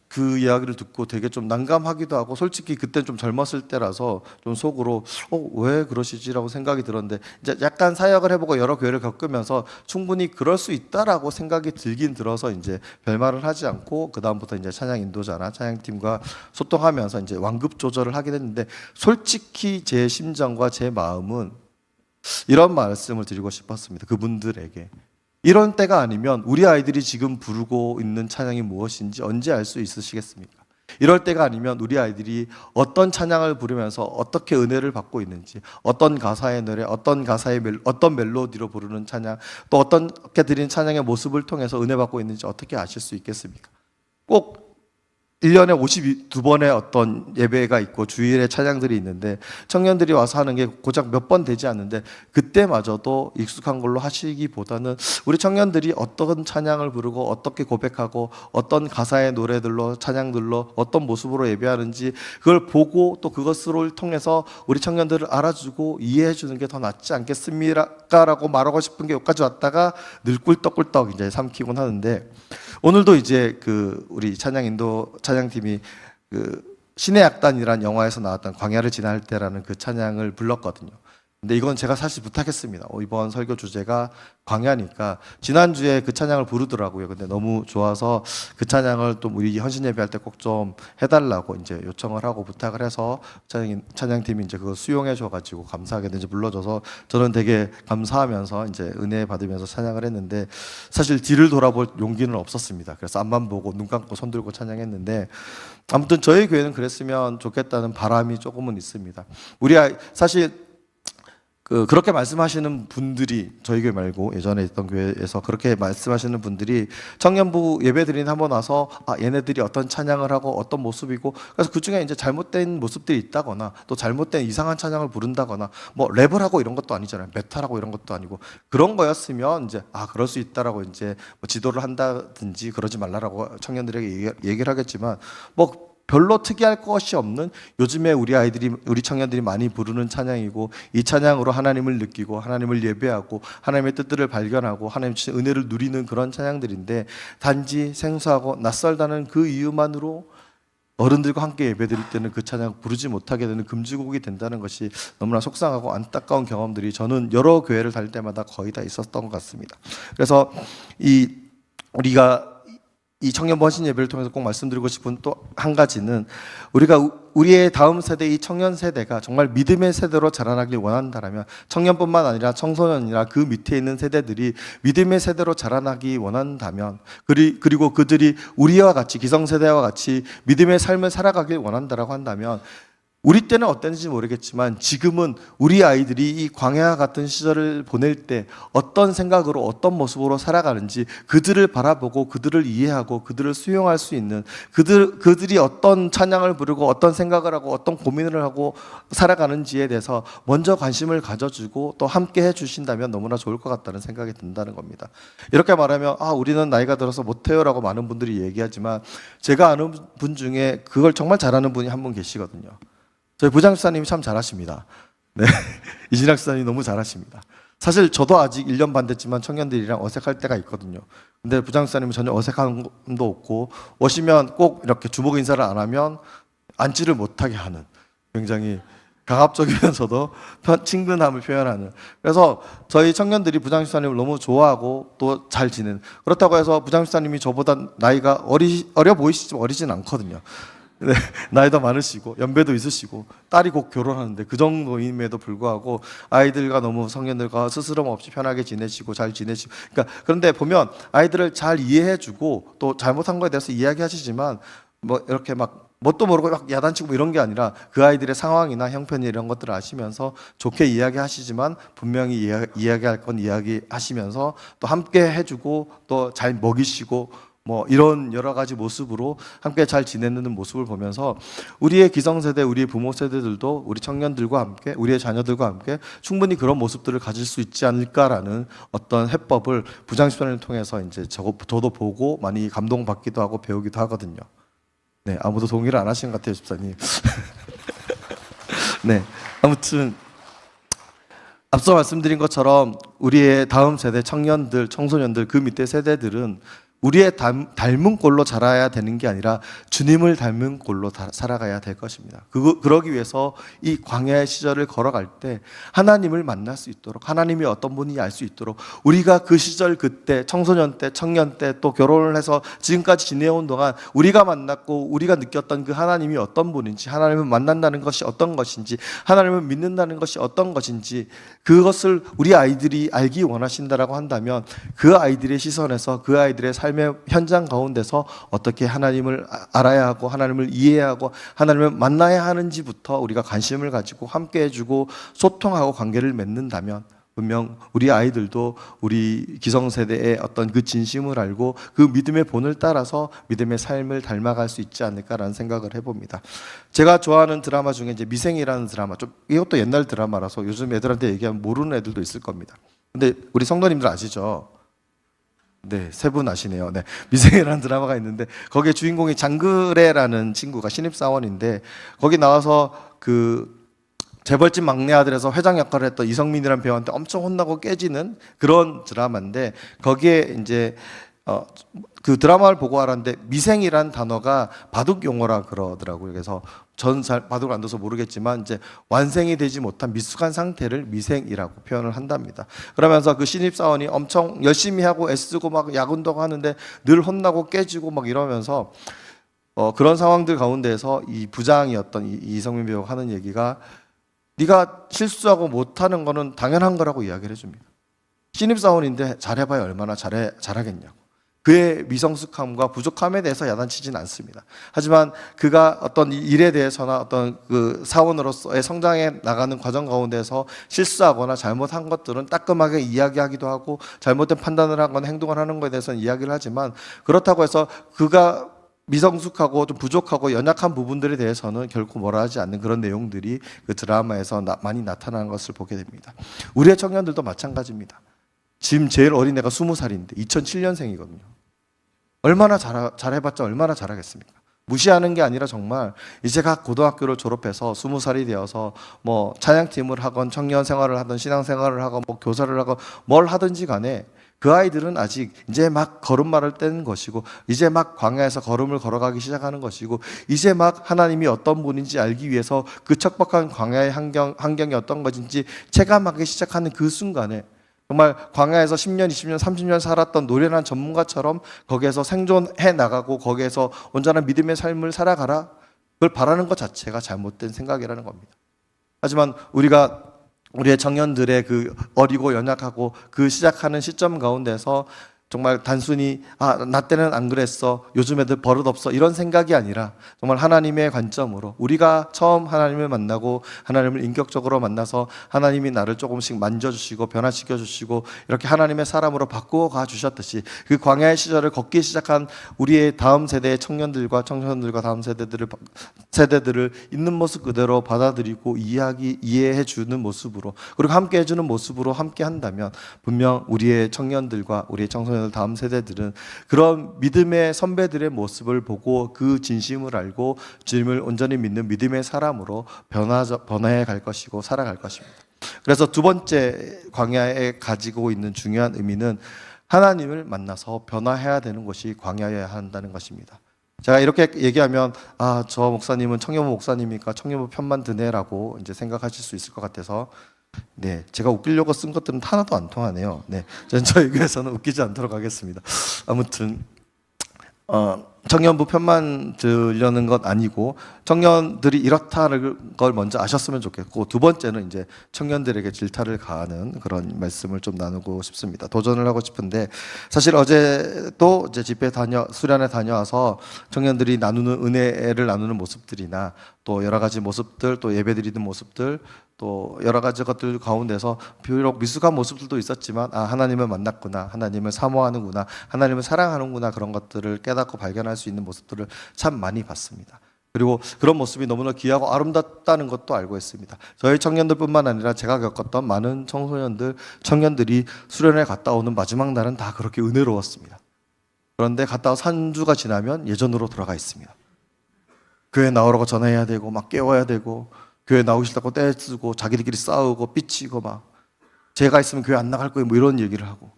그 이야기를 듣고 되게 좀 난감하기도 하고 솔직히 그때 좀 젊었을 때라서 좀 속으로 왜 그러시지라고 생각이 들었는데 이제 약간 사역을 해보고 여러 교회를 겪으면서 충분히 그럴 수 있다라고 생각이 들긴 들어서 이제 별말을 하지 않고 그 다음부터 이제 찬양 인도자나 찬양팀과 소통하면서 이제 완급 조절을 하게 됐는데 솔직히 제 심정과 제 마음은 이런 말씀을 드리고 싶었습니다. 그분들에게. 이런 때가 아니면 우리 아이들이 지금 부르고 있는 찬양이 무엇인지 언제 알 수 있으시겠습니까? 이럴 때가 아니면 우리 아이들이 어떤 찬양을 부르면서 어떻게 은혜를 받고 있는지 어떤 가사의 노래, 어떤 멜로디로 부르는 찬양 또 어떻게 드린 찬양의 모습을 통해서 은혜 받고 있는지 어떻게 아실 수 있겠습니까? 꼭 1년에 52번의 어떤 예배가 있고 주일에 찬양들이 있는데 청년들이 와서 하는 게 고작 몇 번 되지 않는데 그때마저도 익숙한 걸로 하시기보다는 우리 청년들이 어떤 찬양을 부르고 어떻게 고백하고 어떤 가사의 노래들로 찬양들로 어떤 모습으로 예배하는지 그걸 보고 또 그것을 통해서 우리 청년들을 알아주고 이해해 주는 게 더 낫지 않겠습니까라고 말하고 싶은 게 여기까지 왔다가 늘 꿀떡꿀떡 이제 삼키곤 하는데 오늘도 이제 그 우리 찬양팀이 그 신의 약단이란 영화에서 나왔던 광야를 지날 때라는 그 찬양을 불렀거든요. 근데 이건 제가 사실 부탁했습니다. 이번 설교 주제가 광야니까 지난주에 그 찬양을 부르더라고요. 근데 너무 좋아서 그 찬양을 또 우리 헌신 예배할 때 꼭 좀 해달라고 이제 요청을 하고 부탁을 해서 찬양팀이 이제 그거 수용해 줘가지고 감사하게 이제 불러줘서 저는 되게 감사하면서 이제 은혜 받으면서 찬양을 했는데 사실 뒤를 돌아볼 용기는 없었습니다. 그래서 앞만 보고 눈 감고 손 들고 찬양했는데 아무튼 저희 교회는 그랬으면 좋겠다는 바람이 조금은 있습니다. 우리 사실 그렇게 말씀하시는 분들이 저희 교회 말고 예전에 있던 교회에서 그렇게 말씀하시는 분들이 청년부 예배 드린 한번 와서 얘네들이 어떤 찬양을 하고 어떤 모습이고 그래서 그 중에 이제 잘못된 모습들이 있다거나 또 잘못된 이상한 찬양을 부른다거나 뭐 랩을 하고 이런 것도 아니잖아요. 메탈하고 이런 것도 아니고 그런 거였으면 이제 그럴 수 있다라고 이제 뭐 지도를 한다든지 그러지 말라라고 청년들에게 얘기를 하겠지만 뭐 별로 특이할 것이 없는 요즘에 우리 청년들이 많이 부르는 찬양이고 이 찬양으로 하나님을 느끼고 하나님을 예배하고 하나님의 뜻들을 발견하고 하나님의 은혜를 누리는 그런 찬양들인데 단지 생소하고 낯설다는 그 이유만으로 어른들과 함께 예배드릴 때는 그 찬양 부르지 못하게 되는 금지곡이 된다는 것이 너무나 속상하고 안타까운 경험들이 저는 여러 교회를 다닐 때마다 거의 다 있었던 것 같습니다. 그래서 우리가 이 청년부 헌신 예배를 통해서 꼭 말씀드리고 싶은 또 한 가지는 우리의 다음 세대 이 청년 세대가 정말 믿음의 세대로 자라나길 원한다라면 청년뿐만 아니라 청소년이나 그 밑에 있는 세대들이 믿음의 세대로 자라나기 원한다면 그리고 그들이 우리와 같이 기성세대와 같이 믿음의 삶을 살아가길 원한다라고 한다면 우리 때는 어땠는지 모르겠지만 지금은 우리 아이들이 이 광야와 같은 시절을 보낼 때 어떤 생각으로 어떤 모습으로 살아가는지 그들을 바라보고 그들을 이해하고 그들을 수용할 수 있는 그들이 어떤 찬양을 부르고 어떤 생각을 하고 어떤 고민을 하고 살아가는지에 대해서 먼저 관심을 가져주고 또 함께 해주신다면 너무나 좋을 것 같다는 생각이 든다는 겁니다. 이렇게 말하면 우리는 나이가 들어서 못해요라고 많은 분들이 얘기하지만 제가 아는 분 중에 그걸 정말 잘하는 분이 한 분 계시거든요. 저희 부장집사님이 참 잘하십니다. 네, 이진학 집사님이 너무 잘하십니다. 사실 저도 아직 1년 반 됐지만 청년들이랑 어색할 때가 있거든요. 근데 부장집사님은 전혀 어색함도 없고 오시면 꼭 이렇게 주목 인사를 안 하면 앉지를 못하게 하는 굉장히 가갑적이면서도 친근함을 표현하는 그래서 저희 청년들이 부장집사님을 너무 좋아하고 또 잘 지내는 그렇다고 해서 부장집사님이 저보다 나이가 어려 보이시지만 어리진 않거든요. 네, 나이도 많으시고 연배도 있으시고 딸이 곧 결혼하는데 그 정도임에도 불구하고 아이들과 너무 성년들과 스스럼 없이 편하게 지내시고 잘 지내시고 그런데 보면 아이들을 잘 이해해주고 또 잘못한 거에 대해서 이야기하시지만 뭐 이렇게 막 뭣도 모르고 막 야단치고 뭐 이런 게 아니라 그 아이들의 상황이나 형편 이런 것들을 아시면서 좋게 이야기하시지만 분명히 이야기할 건 이야기하시면서 또 함께 해주고 또 잘 먹이시고 뭐 이런 여러 가지 모습으로 함께 잘 지내는 모습을 보면서 우리의 기성세대, 우리의 부모 세대들도 우리 청년들과 함께 우리의 자녀들과 함께 충분히 그런 모습들을 가질 수 있지 않을까라는 어떤 해법을 부장집사님을 통해서 이제 저도 보고 많이 감동받기도 하고 배우기도 하거든요. 네, 아무도 동의를 안 하시는 것 같아요, 집사님. 네, 아무튼 앞서 말씀드린 것처럼 우리의 다음 세대 청년들, 청소년들 그 밑에 세대들은 우리의 닮은 꼴로 자라야 되는 게 아니라 주님을 닮은 꼴로 살아가야 될 것입니다. 그러기 위해서 이 광야의 시절을 걸어갈 때 하나님을 만날 수 있도록 하나님이 어떤 분인지 알 수 있도록 우리가 그 시절 그때 청소년 때 청년 때 또 결혼을 해서 지금까지 지내온 동안 우리가 만났고 우리가 느꼈던 그 하나님이 어떤 분인지 하나님을 만난다는 것이 어떤 것인지 하나님을 믿는다는 것이 어떤 것인지 그것을 우리 아이들이 알기 원하신다라고 한다면 그 아이들의 시선에서 그 아이들의 삶의 현장 가운데서 어떻게 하나님을 알아야 하고 하나님을 이해하고 하나님을 만나야 하는지부터 우리가 관심을 가지고 함께 해주고 소통하고 관계를 맺는다면 분명 우리 아이들도 우리 기성세대의 어떤 그 진심을 알고 그 믿음의 본을 따라서 믿음의 삶을 닮아갈 수 있지 않을까라는 생각을 해봅니다. 제가 좋아하는 드라마 중에 이제 미생이라는 드라마, 좀 이것도 옛날 드라마라서 요즘 애들한테 얘기하면 모르는 애들도 있을 겁니다. 근데 우리 성도님들 아시죠? 네, 세 분 아시네요. 네, 미생이라는 드라마가 있는데 거기에 주인공이 장그래라는 친구가 신입사원인데 거기 나와서 그 재벌집 막내 아들에서 회장 역할을 했던 이성민이라는 배우한테 엄청 혼나고 깨지는 그런 드라마인데 거기에 이제 그 드라마를 보고 알았는데 미생이란 단어가 바둑 용어라 그러더라고요. 그래서 전 잘 바둑을 안 둬서 모르겠지만 이제 완생이 되지 못한 미숙한 상태를 미생이라고 표현을 한답니다. 그러면서 그 신입사원이 엄청 열심히 하고 애쓰고 막 야근도 하는데 늘 혼나고 깨지고 막 이러면서 그런 상황들 가운데에서 이 부장이었던 이성민 배우가 하는 얘기가 네가 실수하고 못하는 거는 당연한 거라고 이야기를 해줍니다. 신입사원인데 잘해봐야 얼마나 잘하겠냐고. 그의 미성숙함과 부족함에 대해서 야단치지는 않습니다. 하지만 그가 어떤 일에 대해서나 어떤 그 사원으로서의 성장해 나가는 과정 가운데서 실수하거나 잘못한 것들은 따끔하게 이야기하기도 하고 잘못된 판단을 하거나 행동을 하는 것에 대해서는 이야기를 하지만 그렇다고 해서 그가 미성숙하고 좀 부족하고 연약한 부분들에 대해서는 결코 뭐라 하지 않는 그런 내용들이 그 드라마에서 많이 나타나는 것을 보게 됩니다. 우리의 청년들도 마찬가지입니다. 지금 제일 어린 애가 20살인데 2007년생이거든요. 얼마나 잘해봤자 얼마나 잘하겠습니까? 무시하는 게 아니라 정말 이제 각 고등학교를 졸업해서 20살이 되어서 뭐 찬양팀을 하건 청년 생활을 하든 신앙 생활을 하건 뭐 교사를 하건 뭘 하든지 간에 그 아이들은 아직 이제 막 걸음마를 떼는 것이고 이제 막 광야에서 걸음을 걸어가기 시작하는 것이고 이제 막 하나님이 어떤 분인지 알기 위해서 그 척박한 광야의 환경이 어떤 것인지 체감하기 시작하는 그 순간에 정말 광야에서 10년, 20년, 30년 살았던 노련한 전문가처럼 거기에서 생존해 나가고 거기에서 온전한 믿음의 삶을 살아가라 그걸 바라는 것 자체가 잘못된 생각이라는 겁니다. 하지만 우리의 청년들의 그 어리고 연약하고 그 시작하는 시점 가운데서 정말 단순히 나 때는 안 그랬어, 요즘 애들 버릇 없어 이런 생각이 아니라 정말 하나님의 관점으로 우리가 처음 하나님을 만나고 하나님을 인격적으로 만나서 하나님이 나를 조금씩 만져주시고 변화시켜 주시고 이렇게 하나님의 사람으로 바꾸어 가 주셨듯이 그 광야의 시절을 걷기 시작한 우리의 다음 세대의 청년들과 청소년들과 다음 세대들을 있는 모습 그대로 받아들이고 이해해 주는 모습으로 그리고 함께 해주는 모습으로 함께 한다면 분명 우리의 청년들과 우리의 청소년 다음 세대들은 그런 믿음의 선배들의 모습을 보고 그 진심을 알고 주님을 온전히 믿는 믿음의 사람으로 변화해 갈 것이고 살아갈 것입니다. 그래서 두 번째 광야에 가지고 있는 중요한 의미는 하나님을 만나서 변화해야 되는 것이 광야여야 한다는 것입니다. 제가 이렇게 얘기하면 저 목사님은 청년부 목사님이니까 청년부 편만 드네라고 이제 생각하실 수 있을 것 같아서 네, 제가 웃기려고 쓴 것들은 하나도 안 통하네요. 네, 저희 교회에서는 웃기지 않도록 하겠습니다. 아무튼 청년부 편만 들려는 것 아니고 청년들이 이렇다는 걸 먼저 아셨으면 좋겠고 두 번째는 이제 청년들에게 질타를 가하는 그런 말씀을 좀 나누고 싶습니다. 도전을 하고 싶은데 사실 어제도 이제 수련회 다녀와서 청년들이 나누는 은혜를 나누는 모습들이나 또 여러 가지 모습들 또 예배드리는 모습들 또 여러 가지 것들 가운데서 비록 미숙한 모습들도 있었지만 하나님을 만났구나, 하나님을 사모하는구나, 하나님을 사랑하는구나 그런 것들을 깨닫고 발견할 수 있는 모습들을 참 많이 봤습니다. 그리고 그런 모습이 너무나 귀하고 아름답다는 것도 알고 있습니다. 저희 청년들뿐만 아니라 제가 겪었던 많은 청년들이 수련회 갔다 오는 마지막 날은 다 그렇게 은혜로웠습니다. 그런데 갔다 와 3주가 지나면 예전으로 돌아가 있습니다. 교회 나오라고 전화해야 되고 막 깨워야 되고 교회 나오시다고 떼쓰고 자기들끼리 싸우고 삐치고 막 제가 있으면 교회 안 나갈 거예요 뭐 이런 얘기를 하고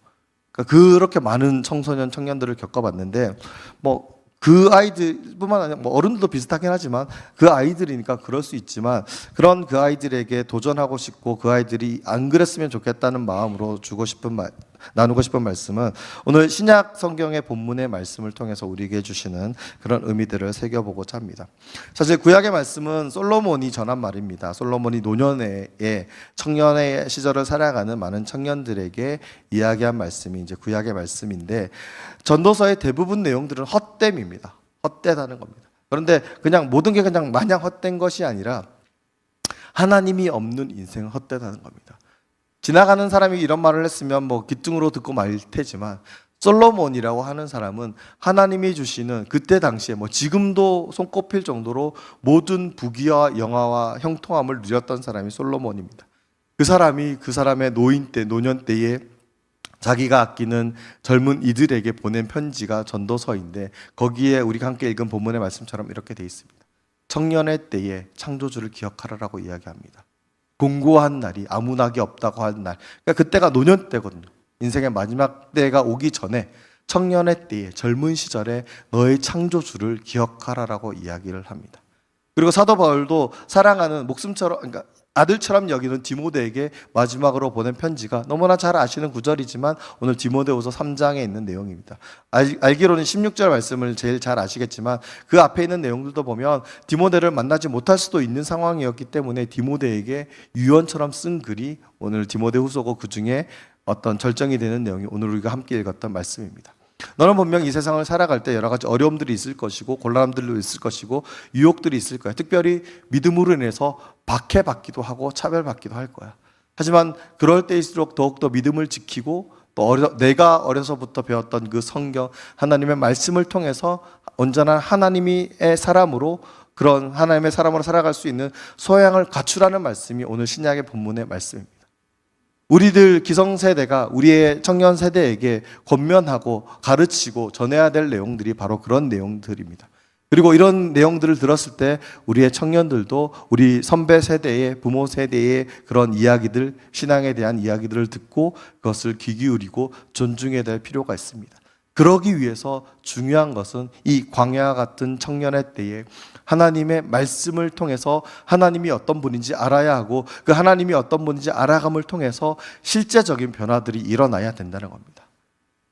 그러니까 그렇게 많은 청년들을 겪어봤는데 뭐 그 아이들뿐만 아니라 뭐 어른들도 비슷하긴 하지만 그 아이들이니까 그럴 수 있지만 그런 그 아이들에게 도전하고 싶고 그 아이들이 안 그랬으면 좋겠다는 마음으로 나누고 싶은 말씀은 오늘 신약 성경의 본문의 말씀을 통해서 우리에게 주시는 그런 의미들을 새겨보고자 합니다. 사실 구약의 말씀은 솔로몬이 전한 말입니다. 솔로몬이 노년에 청년의 시절을 살아가는 많은 청년들에게 이야기한 말씀이 이제 구약의 말씀인데 전도서의 대부분 내용들은 헛됨입니다. 헛되다는 겁니다. 그런데 그냥 모든 게 그냥 마냥 헛된 것이 아니라 하나님이 없는 인생은 헛되다는 겁니다. 지나가는 사람이 이런 말을 했으면 뭐 귀등으로 듣고 말 테지만 솔로몬이라고 하는 사람은 하나님이 주시는 그때 당시에 뭐 지금도 손꼽힐 정도로 모든 부귀와 영화와 형통함을 누렸던 사람이 솔로몬입니다. 그 사람의 노년 때에 자기가 아끼는 젊은 이들에게 보낸 편지가 전도서인데 거기에 우리가 함께 읽은 본문의 말씀처럼 이렇게 돼 있습니다. 청년의 때에 창조주를 기억하라라고 이야기합니다. 공고한 날이 아무 낙이 없다고 하는 날. 그러니까 그때가 노년 때거든요. 인생의 마지막 때가 오기 전에 청년의 때에 젊은 시절에 너의 창조주를 기억하라라고 이야기를 합니다. 그리고 사도 바울도 사랑하는 목숨처럼 그러니까 아들처럼 여기는 디모데에게 마지막으로 보낸 편지가 너무나 잘 아시는 구절이지만 오늘 디모데후서 3장에 있는 내용입니다. 알기로는 16절 말씀을 제일 잘 아시겠지만 그 앞에 있는 내용들도 보면 디모데를 만나지 못할 수도 있는 상황이었기 때문에 디모데에게 유언처럼 쓴 글이 오늘 디모데후서고 그 중에 어떤 절정이 되는 내용이 오늘 우리가 함께 읽었던 말씀입니다. 너는 분명 이 세상을 살아갈 때 여러 가지 어려움들이 있을 것이고 곤란함들도 있을 것이고 유혹들이 있을 거야. 특별히 믿음으로 인해서 박해받기도 하고 차별받기도 할 거야. 하지만 그럴 때일수록 더욱더 믿음을 지키고 또 내가 어려서부터 배웠던 그 성경 하나님의 말씀을 통해서 온전한 하나님의 사람으로 그런 하나님의 사람으로 살아갈 수 있는 소양을 갖추라는 말씀이 오늘 신약의 본문의 말씀입니다. 우리들 기성세대가 우리의 청년 세대에게 권면하고 가르치고 전해야 될 내용들이 바로 그런 내용들입니다. 그리고 이런 내용들을 들었을 때 우리의 청년들도 우리 선배 세대의 부모 세대의 그런 이야기들, 신앙에 대한 이야기들을 듣고 그것을 귀 기울이고 존중해야 될 필요가 있습니다. 그러기 위해서 중요한 것은 이 광야 같은 청년의 때에 하나님의 말씀을 통해서 하나님이 어떤 분인지 알아야 하고 그 하나님이 어떤 분인지 알아감을 통해서 실제적인 변화들이 일어나야 된다는 겁니다.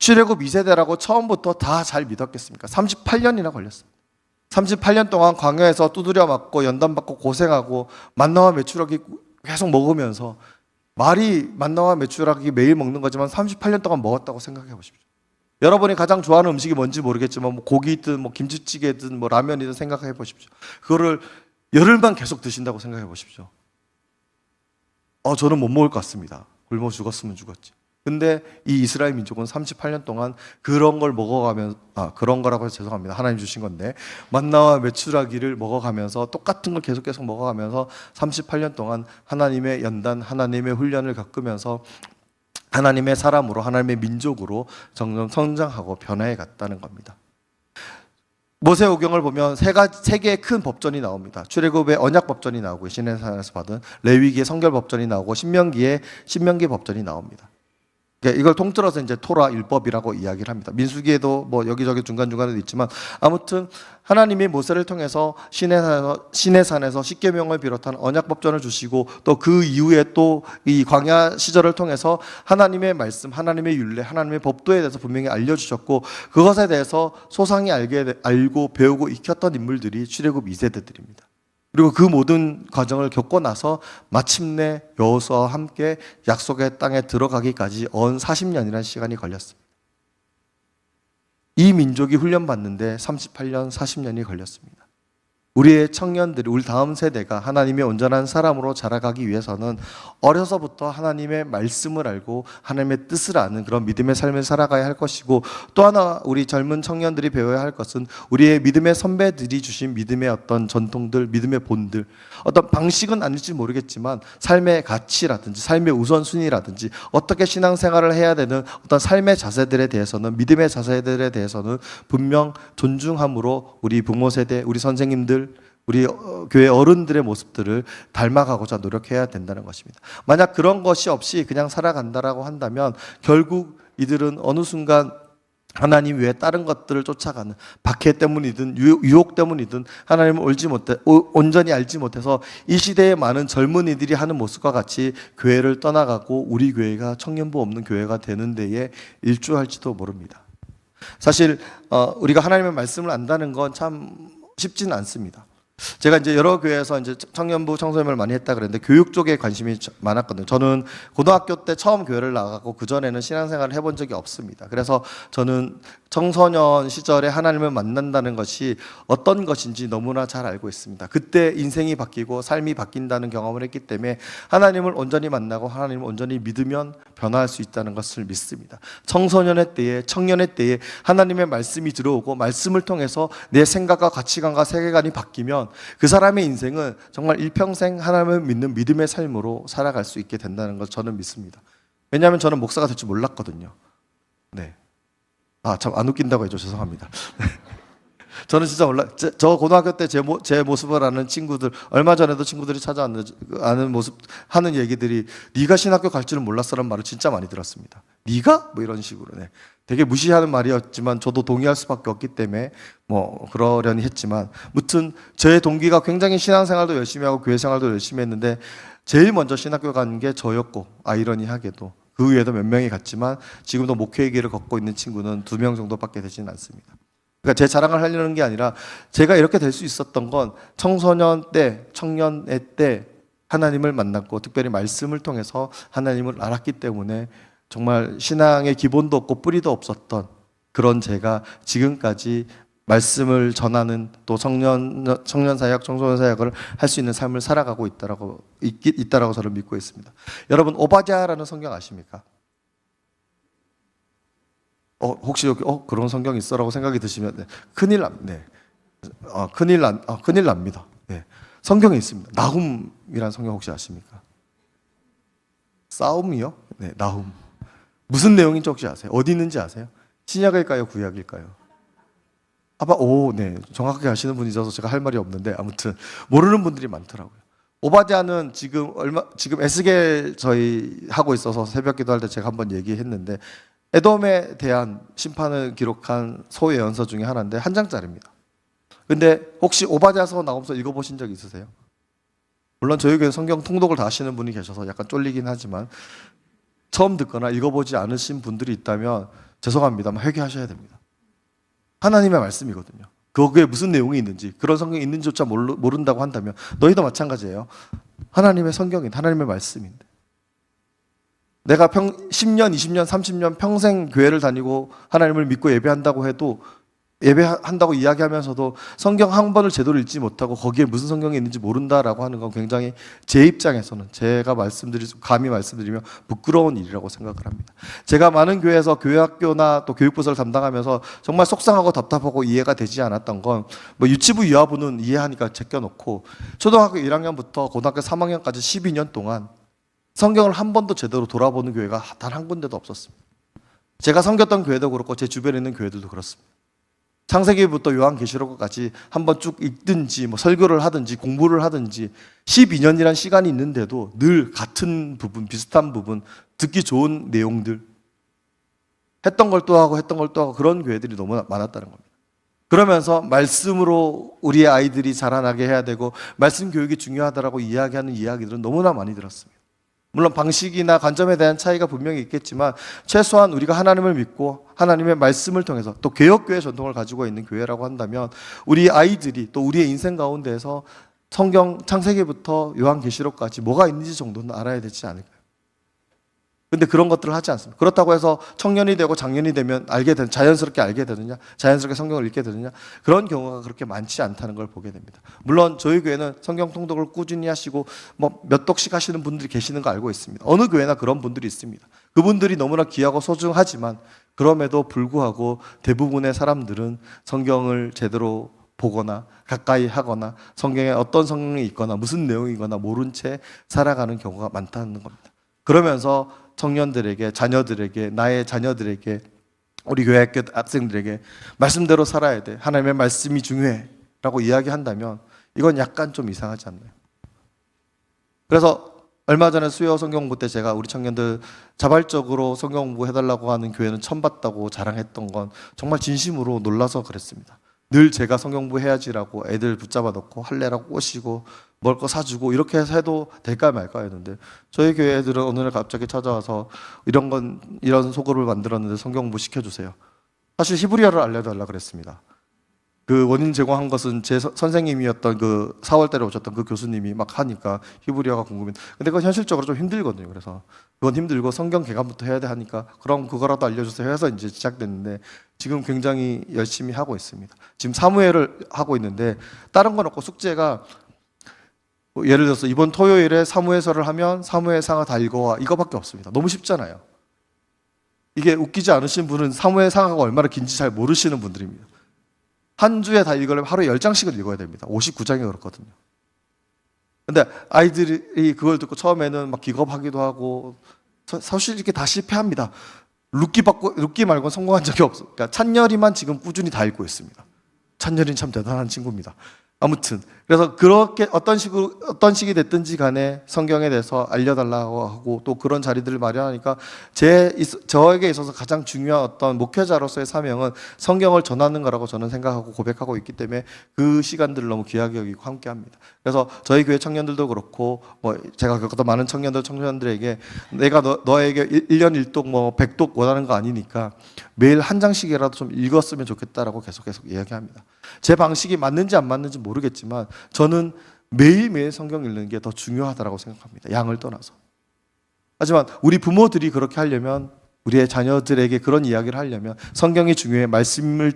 출애굽 2세대라고 처음부터 다 잘 믿었겠습니까? 38년이나 걸렸습니다. 38년 동안 광야에서 두드려 맞고 연단받고 고생하고 만나와 메추라기 계속 먹으면서 말이 만나와 메추라기 매일 먹는 거지만 38년 동안 먹었다고 생각해 보십시오. 여러분이 가장 좋아하는 음식이 뭔지 모르겠지만 뭐 고기든 뭐 김치찌개든 뭐 라면이든 생각해 보십시오. 그거를 열흘만 계속 드신다고 생각해 보십시오. 저는 못 먹을 것 같습니다. 굶어 죽었으면 죽었지. 근데 이 이스라엘 민족은 38년 동안 그런 걸 먹어가면서 그런 거라고 해서 죄송합니다. 하나님 주신 건데 만나와 메추라기를 먹어가면서 똑같은 걸 계속 먹어가면서 38년 동안 하나님의 연단, 하나님의 훈련을 겪으면서 하나님의 사람으로 하나님의 민족으로 점점 성장하고 변화해 갔다는 겁니다. 모세오경을 보면 세 개의 큰 법전이 나옵니다. 출애굽의 언약 법전이 나오고 시내산에서 받은 레위기의 성결 법전이 나오고 신명기 법전이 나옵니다. 이걸 통틀어서 이제 토라 율법이라고 이야기를 합니다. 민수기에도 뭐 여기저기 중간중간에도 있지만 아무튼 하나님이 모세를 통해서 시내산에서 십계명을 비롯한 언약 법전을 주시고 또 그 이후에 또 이 광야 시절을 통해서 하나님의 말씀, 하나님의 율례, 하나님의 법도에 대해서 분명히 알려주셨고 그것에 대해서 소상히 알고 배우고 익혔던 인물들이 출애굽 2세대들입니다. 그리고 그 모든 과정을 겪고 나서 마침내 여호수아와 함께 약속의 땅에 들어가기까지 40년이라는 시간이 걸렸습니다. 이 민족이 훈련받는데 38년, 40년이 걸렸습니다. 우리의 청년들이 우리 다음 세대가 하나님의 온전한 사람으로 자라가기 위해서는 어려서부터 하나님의 말씀을 알고 하나님의 뜻을 아는 그런 믿음의 삶을 살아가야 할 것이고 또 하나 우리 젊은 청년들이 배워야 할 것은 우리의 믿음의 선배들이 주신 믿음의 어떤 전통들, 믿음의 본들 어떤 방식은 아닐지 모르겠지만 삶의 가치라든지 삶의 우선순위라든지 어떻게 신앙생활을 해야 되는 어떤 삶의 자세들에 대해서는 믿음의 자세들에 대해서는 분명 존중함으로 우리 부모 세대, 우리 선생님들 우리 교회 어른들의 모습들을 닮아가고자 노력해야 된다는 것입니다. 만약 그런 것이 없이 그냥 살아간다라고 한다면 결국 이들은 어느 순간 하나님 외에 다른 것들을 쫓아가는 박해 때문이든 유혹 때문이든 하나님을 온전히 알지 못해서 이 시대의 많은 젊은이들이 하는 모습과 같이 교회를 떠나가고 우리 교회가 청년부 없는 교회가 되는 데에 일조할지도 모릅니다. 사실 우리가 하나님의 말씀을 안다는 건 참 쉽지는 않습니다. 제가 이제 여러 교회에서 이제 청년부 청소년을 많이 했다 그랬는데 교육 쪽에 관심이 많았거든요. 저는 고등학교 때 처음 교회를 나가고 그 전에는 신앙생활을 해본 적이 없습니다. 그래서 저는 청소년 시절에 하나님을 만난다는 것이 어떤 것인지 너무나 잘 알고 있습니다. 그때 인생이 바뀌고 삶이 바뀐다는 경험을 했기 때문에 하나님을 온전히 만나고 하나님을 온전히 믿으면 변화할 수 있다는 것을 믿습니다. 청소년의 때에, 청년의 때에 하나님의 말씀이 들어오고 말씀을 통해서 내 생각과 가치관과 세계관이 바뀌면 그 사람의 인생은 정말 일평생 하나님을 믿는 믿음의 삶으로 살아갈 수 있게 된다는 걸 저는 믿습니다. 왜냐하면 저는 목사가 될 줄 몰랐거든요. 네. 참 안 웃긴다고 해줘 죄송합니다. 저는 진짜 저 고등학교 때 제 모습을 아는 친구들 얼마 전에도 친구들이 아는 모습 하는 얘기들이 네가 신학교 갈 줄은 몰랐어라는 말을 진짜 많이 들었습니다. 네가? 뭐 이런 식으로 되게 무시하는 말이었지만 저도 동의할 수밖에 없기 때문에 뭐 그러려니 했지만 무튼 제 동기가 굉장히 신앙생활도 열심히 하고 교회생활도 열심히 했는데 제일 먼저 신학교 간 게 저였고 아이러니하게도 그 위에도 몇 명이 갔지만 지금도 목회의 길을 걷고 있는 친구는 2명 정도밖에 되지는 않습니다. 그러니까 제 자랑을 하려는 게 아니라 제가 이렇게 될 수 있었던 건 청소년 때, 청년의 때 하나님을 만났고 특별히 말씀을 통해서 하나님을 알았기 때문에 정말 신앙의 기본도 없고 뿌리도 없었던 그런 제가 지금까지 말씀을 전하는 또 청년 사역, 청소년 사역을 할 수 있는 삶을 살아가고 있다라고 저는 믿고 있습니다. 여러분 오바댜라는 성경 아십니까? 혹시 여기 그런 성경 있어라고 생각이 드시면 네. 큰일 납니다. 네. 성경에 있습니다. 나훔이라는 성경 혹시 아십니까? 싸움이요? 네, 나훔. 무슨 내용인지 혹시 아세요? 어디 있는지 아세요? 신약일까요, 구약일까요? 네, 정확하게 아시는 분이 있어서 제가 할 말이 없는데 아무튼 모르는 분들이 많더라고요. 오바댜는 지금 에스겔 저희 하고 있어서 새벽 기도할 때 제가 한번 얘기했는데 에돔에 대한 심판을 기록한 소의 연서 중에 하나인데 한 장짜리입니다. 근데 혹시 오바댜서 나오면서 읽어보신 적 있으세요? 물론 저희 교회 성경 통독을 다 하시는 분이 계셔서 약간 쫄리긴 하지만 처음 듣거나 읽어보지 않으신 분들이 있다면 죄송합니다만 회개하셔야 됩니다. 하나님의 말씀이거든요. 거기에 무슨 내용이 있는지, 그런 성경이 있는지조차 모른다고 한다면 너희도 마찬가지예요. 하나님의 성경인 하나님의 말씀인데 내가 10년, 20년, 30년 평생 교회를 다니고 하나님을 믿고 예배한다고 해도 예배한다고 이야기하면서도 성경 한 번을 제대로 읽지 못하고 거기에 무슨 성경이 있는지 모른다라고 하는 건 굉장히 제 입장에서는 제가 감히 말씀드리면 부끄러운 일이라고 생각을 합니다. 제가 많은 교회에서 교회학교나 또 교육부서를 담당하면서 정말 속상하고 답답하고 이해가 되지 않았던 건 유치부 유아부는 이해하니까 제껴놓고 초등학교 1학년부터 고등학교 3학년까지 12년 동안 성경을 한 번도 제대로 돌아보는 교회가 단 한 군데도 없었습니다. 제가 섬겼던 교회도 그렇고 제 주변에 있는 교회들도 그렇습니다. 창세기부터 요한계시록까지 한번 쭉 읽든지 설교를 하든지 공부를 하든지 12년이란 시간이 있는데도 늘 같은 부분, 비슷한 부분, 듣기 좋은 내용들 했던 걸 또 하고 그런 교회들이 너무 많았다는 겁니다. 그러면서 말씀으로 우리의 아이들이 자라나게 해야 되고 말씀 교육이 중요하다라고 이야기하는 이야기들은 너무나 많이 들었습니다. 물론 방식이나 관점에 대한 차이가 분명히 있겠지만 최소한 우리가 하나님을 믿고 하나님의 말씀을 통해서 또 개혁교회 전통을 가지고 있는 교회라고 한다면 우리 아이들이 또 우리의 인생 가운데에서 성경 창세기부터 요한계시록까지 뭐가 있는지 정도는 알아야 되지 않을까요? 근데 그런 것들을 하지 않습니다. 그렇다고 해서 청년이 되고 장년이 되면 자연스럽게 알게 되느냐, 자연스럽게 성경을 읽게 되느냐, 그런 경우가 그렇게 많지 않다는 걸 보게 됩니다. 물론 저희 교회는 성경 통독을 꾸준히 하시고 몇 독씩 하시는 분들이 계시는 거 알고 있습니다. 어느 교회나 그런 분들이 있습니다. 그분들이 너무나 귀하고 소중하지만 그럼에도 불구하고 대부분의 사람들은 성경을 제대로 보거나 가까이 하거나 성경에 어떤 성경이 있거나 무슨 내용이거나 모른 채 살아가는 경우가 많다는 겁니다. 그러면서 청년들에게, 자녀들에게, 나의 자녀들에게, 우리 교회 학생들에게 말씀대로 살아야 돼, 하나님의 말씀이 중요해 라고 이야기한다면 이건 약간 좀 이상하지 않나요? 그래서 얼마 전에 수요 성경 공부 때 제가 우리 청년들 자발적으로 성경 공부 해달라고 하는 교회는 처음 봤다고 자랑했던 건 정말 진심으로 놀라서 그랬습니다. 늘 제가 성경 공부 해야지라고 애들 붙잡아 놓고 할래라고 꼬시고 먹을 거 사주고 이렇게 해도 될까 말까 했는데 저희 교회 애들은 어느 날 갑자기 찾아와서 이런 소그룹을 만들었는데 성경 공부 시켜주세요. 사실 히브리어를 알려달라 그랬습니다. 그 원인 제공한 것은 제 선생님이었던 그 4월달에 오셨던 그 교수님이 막 하니까 히브리어가 궁금해. 근데 그건 현실적으로 좀 힘들거든요. 그래서 그건 힘들고 성경 개관부터 해야 돼 하니까 그럼 그거라도 알려주세요 해서 이제 시작됐는데 지금 굉장히 열심히 하고 있습니다. 지금 사무엘을 하고 있는데 다른 건 없고 숙제가 예를 들어서 이번 토요일에 사무엘서를 하면 사무엘상하 다 읽어와 이거밖에 없습니다. 너무 쉽잖아요. 이게 웃기지 않으신 분은 사무엘상하가 얼마나 긴지 잘 모르시는 분들입니다. 한 주에 다 읽으려면 하루에 10장씩을 읽어야 됩니다. 59장이 그렇거든요. 근데 아이들이 그걸 듣고 처음에는 막 기겁하기도 하고 사실 이렇게 다 실패합니다. 룻기 말고는 성공한 적이 없어. 그러니까 찬열이만 지금 꾸준히 다 읽고 있습니다. 찬열이는 참 대단한 친구입니다. 아무튼 그래서 그렇게 어떤 식이 됐든지 간에 성경에 대해서 알려달라고 하고 또 그런 자리들을 마련하니까 저에게 있어서 가장 중요한 어떤 목회자로서의 사명은 성경을 전하는 거라고 저는 생각하고 고백하고 있기 때문에 그 시간들을 너무 귀하게 여기고 함께합니다. 그래서 저희 교회 청년들도 그렇고 제가 겪었던 많은 청년들에게 내가 너에게 1년 1독 100독 원하는 거 아니니까 매일 한 장씩이라도 좀 읽었으면 좋겠다라고 계속 이야기합니다. 제 방식이 맞는지 안 맞는지 모르겠지만 저는 매일매일 성경 읽는 게 더 중요하다고 생각합니다. 양을 떠나서. 하지만 우리 부모들이 그렇게 하려면 우리의 자녀들에게 그런 이야기를 하려면 성경이 중요해. 말씀이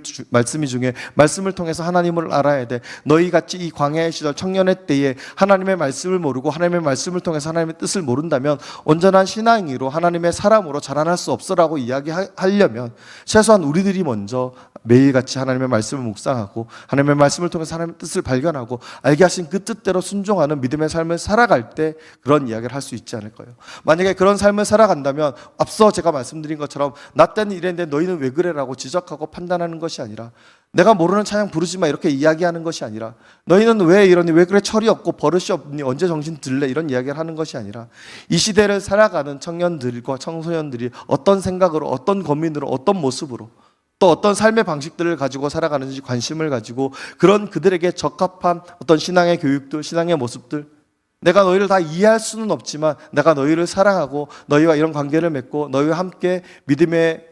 중요해. 말씀을 통해서 하나님을 알아야 돼. 너희 같이 이 광야의 시절 청년의 때에 하나님의 말씀을 모르고 하나님의 말씀을 통해서 하나님의 뜻을 모른다면 온전한 신앙으로 하나님의 사람으로 자라날 수 없어라고 이야기하려면 최소한 우리들이 먼저 매일같이 하나님의 말씀을 묵상하고 하나님의 말씀을 통해서 하나님의 뜻을 발견하고 알게 하신 그 뜻대로 순종하는 믿음의 삶을 살아갈 때 그런 이야기를 할 수 있지 않을까요? 만약에 그런 삶을 살아간다면 앞서 제가 말씀드린 것처럼 나 때는 이랬는데 너희는 왜 그래라고 지적하고 판단하는 것이 아니라 내가 모르는 찬양 부르지 마 이렇게 이야기하는 것이 아니라 너희는 왜 이러니 왜 그래 철이 없고 버릇이 없니 언제 정신 들래 이런 이야기를 하는 것이 아니라 이 시대를 살아가는 청년들과 청소년들이 어떤 생각으로 어떤 고민으로 어떤 모습으로 또 어떤 삶의 방식들을 가지고 살아가는지 관심을 가지고 그런 그들에게 적합한 어떤 신앙의 교육들, 신앙의 모습들 내가 너희를 다 이해할 수는 없지만 내가 너희를 사랑하고 너희와 이런 관계를 맺고 너희와 함께 믿음의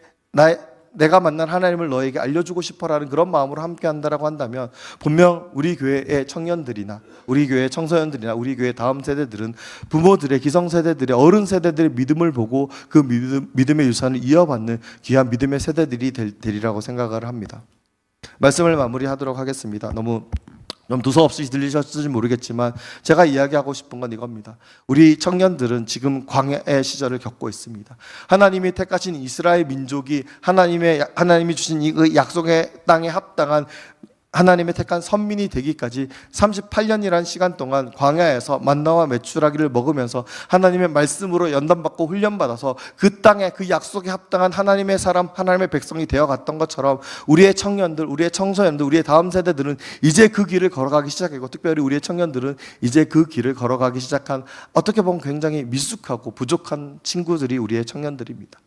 내가 만난 하나님을 너에게 알려주고 싶어라는 그런 마음으로 함께 한다라고 한다면 분명 우리 교회의 청년들이나 우리 교회의 청소년들이나 우리 교회의 다음 세대들은 부모들의 기성세대들의 어른 세대들의 믿음을 보고 그 믿음의 유산을 이어받는 귀한 믿음의 세대들이 되리라고 생각을 합니다. 말씀을 마무리하도록 하겠습니다. 너무 좀 두서없이 들리셨을지 모르겠지만 제가 이야기하고 싶은 건 이겁니다. 우리 청년들은 지금 광야의 시절을 겪고 있습니다. 하나님이 택하신 이스라엘 민족이 하나님이 주신 이 약속의 땅에 합당한 하나님의 택한 선민이 되기까지 38년이라는 시간 동안 광야에서 만나와 메추라기를 먹으면서 하나님의 말씀으로 연단받고 훈련받아서 그 땅에 그 약속에 합당한 하나님의 사람, 하나님의 백성이 되어갔던 것처럼 우리의 청년들, 우리의 청소년들, 우리의 다음 세대들은 이제 그 길을 걸어가기 시작했고 특별히 우리의 청년들은 이제 그 길을 걸어가기 시작한 어떻게 보면 굉장히 미숙하고 부족한 친구들이 우리의 청년들입니다.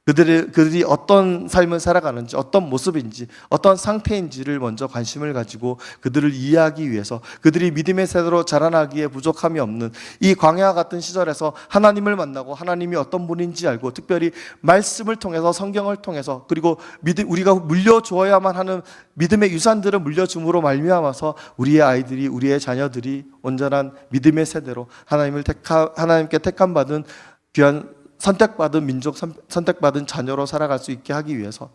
그들이 어떤 삶을 살아가는지 어떤 모습인지 어떤 상태인지를 먼저 관심을 가지고 그들을 이해하기 위해서 그들이 믿음의 세대로 자라나기에 부족함이 없는 이 광야 같은 시절에서 하나님을 만나고 하나님이 어떤 분인지 알고 특별히 말씀을 통해서 성경을 통해서 그리고 우리가 물려주어야만 하는 믿음의 유산들을 물려줌으로 말미암아서 우리의 아이들이 우리의 자녀들이 온전한 믿음의 세대로 하나님께 택함 받은 귀한 선택받은 민족, 선택받은 자녀로 살아갈 수 있게 하기 위해서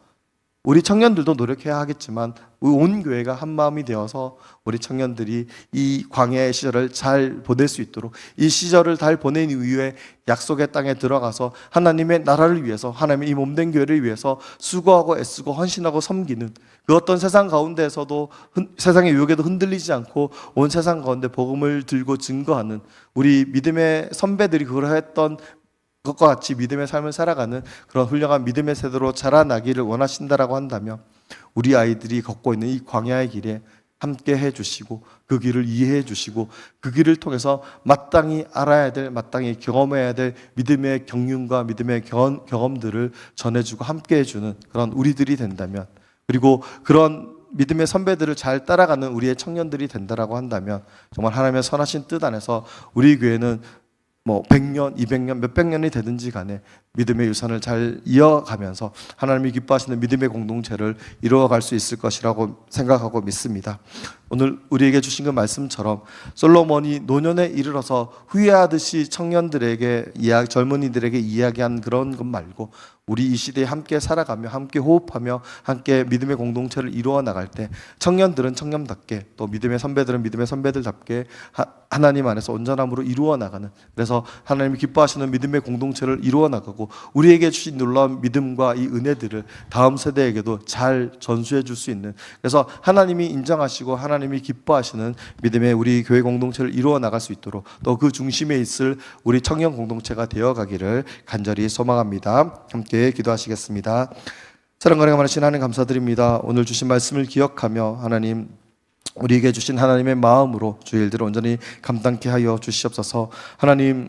우리 청년들도 노력해야 하겠지만 온 교회가 한 마음이 되어서 우리 청년들이 이 광야의 시절을 잘 보낼 수 있도록 이 시절을 잘 보낸 이후에 약속의 땅에 들어가서 하나님의 나라를 위해서 하나님의 이 몸된 교회를 위해서 수고하고 애쓰고 헌신하고 섬기는 그 어떤 세상 가운데에서도 세상의 유혹에도 흔들리지 않고 온 세상 가운데 복음을 들고 증거하는 우리 믿음의 선배들이 그걸 했던 그것과 같이 믿음의 삶을 살아가는 그런 훌륭한 믿음의 세대로 자라나기를 원하신다라고 한다면 우리 아이들이 걷고 있는 이 광야의 길에 함께 해주시고 그 길을 이해해 주시고 그 길을 통해서 마땅히 알아야 될 마땅히 경험해야 될 믿음의 경륜과 믿음의 경험들을 전해주고 함께 해주는 그런 우리들이 된다면 그리고 그런 믿음의 선배들을 잘 따라가는 우리의 청년들이 된다라고 한다면 정말 하나님의 선하신 뜻 안에서 우리 교회는 100년, 200년, 몇백 년이 되든지 간에 믿음의 유산을 잘 이어가면서 하나님이 기뻐하시는 믿음의 공동체를 이루어갈 수 있을 것이라고 생각하고 믿습니다. 오늘 우리에게 주신 그 말씀처럼 솔로몬이 노년에 이르러서 후회하듯이 청년들에게 젊은이들에게 이야기한 그런 것 말고 우리 이 시대에 함께 살아가며 함께 호흡하며 함께 믿음의 공동체를 이루어 나갈 때 청년들은 청년답게 또 믿음의 선배들은 믿음의 선배들답게 하나님 안에서 온전함으로 이루어 나가는 그래서 하나님이 기뻐하시는 믿음의 공동체를 이루어 나가고 우리에게 주신 놀라운 믿음과 이 은혜들을 다음 세대에게도 잘 전수해 줄 수 있는 그래서 하나님이 인정하시고 하나님이 기뻐하시는 믿음의 우리 교회 공동체를 이루어 나갈 수 있도록 또 그 중심에 있을 우리 청년 공동체가 되어가기를 간절히 소망합니다. 함께 기도하시겠습니다. 사랑과 은혜가 많으신 하나님 감사드립니다. 오늘 주신 말씀을 기억하며 하나님 우리에게 주신 하나님의 마음으로 주의 일들을 온전히 감당케 하여 주시옵소서. 하나님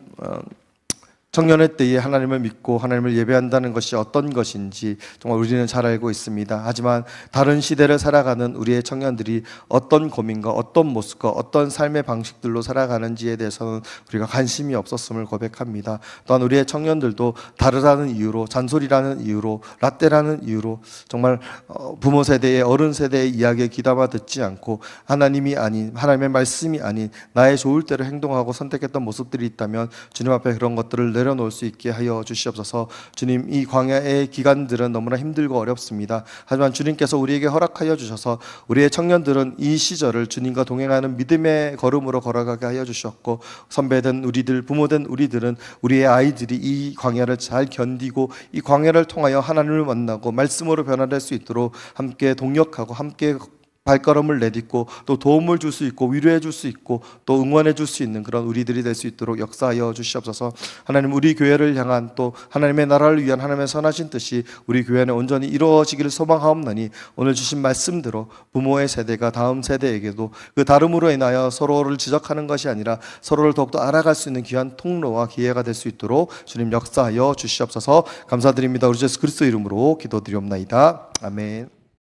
청년의 때에 하나님을 믿고 하나님을 예배한다는 것이 어떤 것인지 정말 우리는 잘 알고 있습니다. 하지만 다른 시대를 살아가는 우리의 청년들이 어떤 고민과 어떤 모습과 어떤 삶의 방식들로 살아가는지에 대해서는 우리가 관심이 없었음을 고백합니다. 또한 우리의 청년들도 다르다는 이유로 잔소리라는 이유로 라떼라는 이유로 정말 부모 세대의 어른 세대의 이야기에 귀담아 듣지 않고 하나님이 아닌 하나님의 말씀이 아닌 나의 좋을 대로 행동하고 선택했던 모습들이 있다면 주님 앞에 그런 것들을 내려놓을 수 있게 하여 주시옵소서. 주님, 이 광야의 기간들은 너무나 힘들고 어렵습니다. 하지만 주님께서 우리에게 허락하여 주셔서 우리의 청년들은 이 시절을 주님과 동행하는 믿음의 걸음으로 걸어가게 하여 주셨고, 선배된 우리들, 부모된 우리들은 우리의 아이들이 이 광야를 잘 견디고 이 광야를 통하여 하나님을 만나고 말씀으로 변화될 수 있도록 함께 동역하고 함께 발걸음을 내딛고 또 도움을 줄 수 있고 위로해 줄 수 있고 또 응원해 줄 수 있는 그런 우리들이 될 수 있도록 역사하여 주시옵소서. 하나님, 우리 교회를 향한 또 하나님의 나라를 위한 하나님의 선하신 뜻이 우리 교회 안에 온전히 이루어지기를 소망하옵나니, 오늘 주신 말씀대로 부모의 세대가 다음 세대에게도 그 다름으로 인하여 서로를 지적하는 것이 아니라 서로를 더욱더 알아갈 수 있는 귀한 통로와 기회가 될 수 있도록 주님 역사하여 주시옵소서. 감사드립니다. 우리 예수 그리스도 이름으로 기도드리옵나이다. 아멘.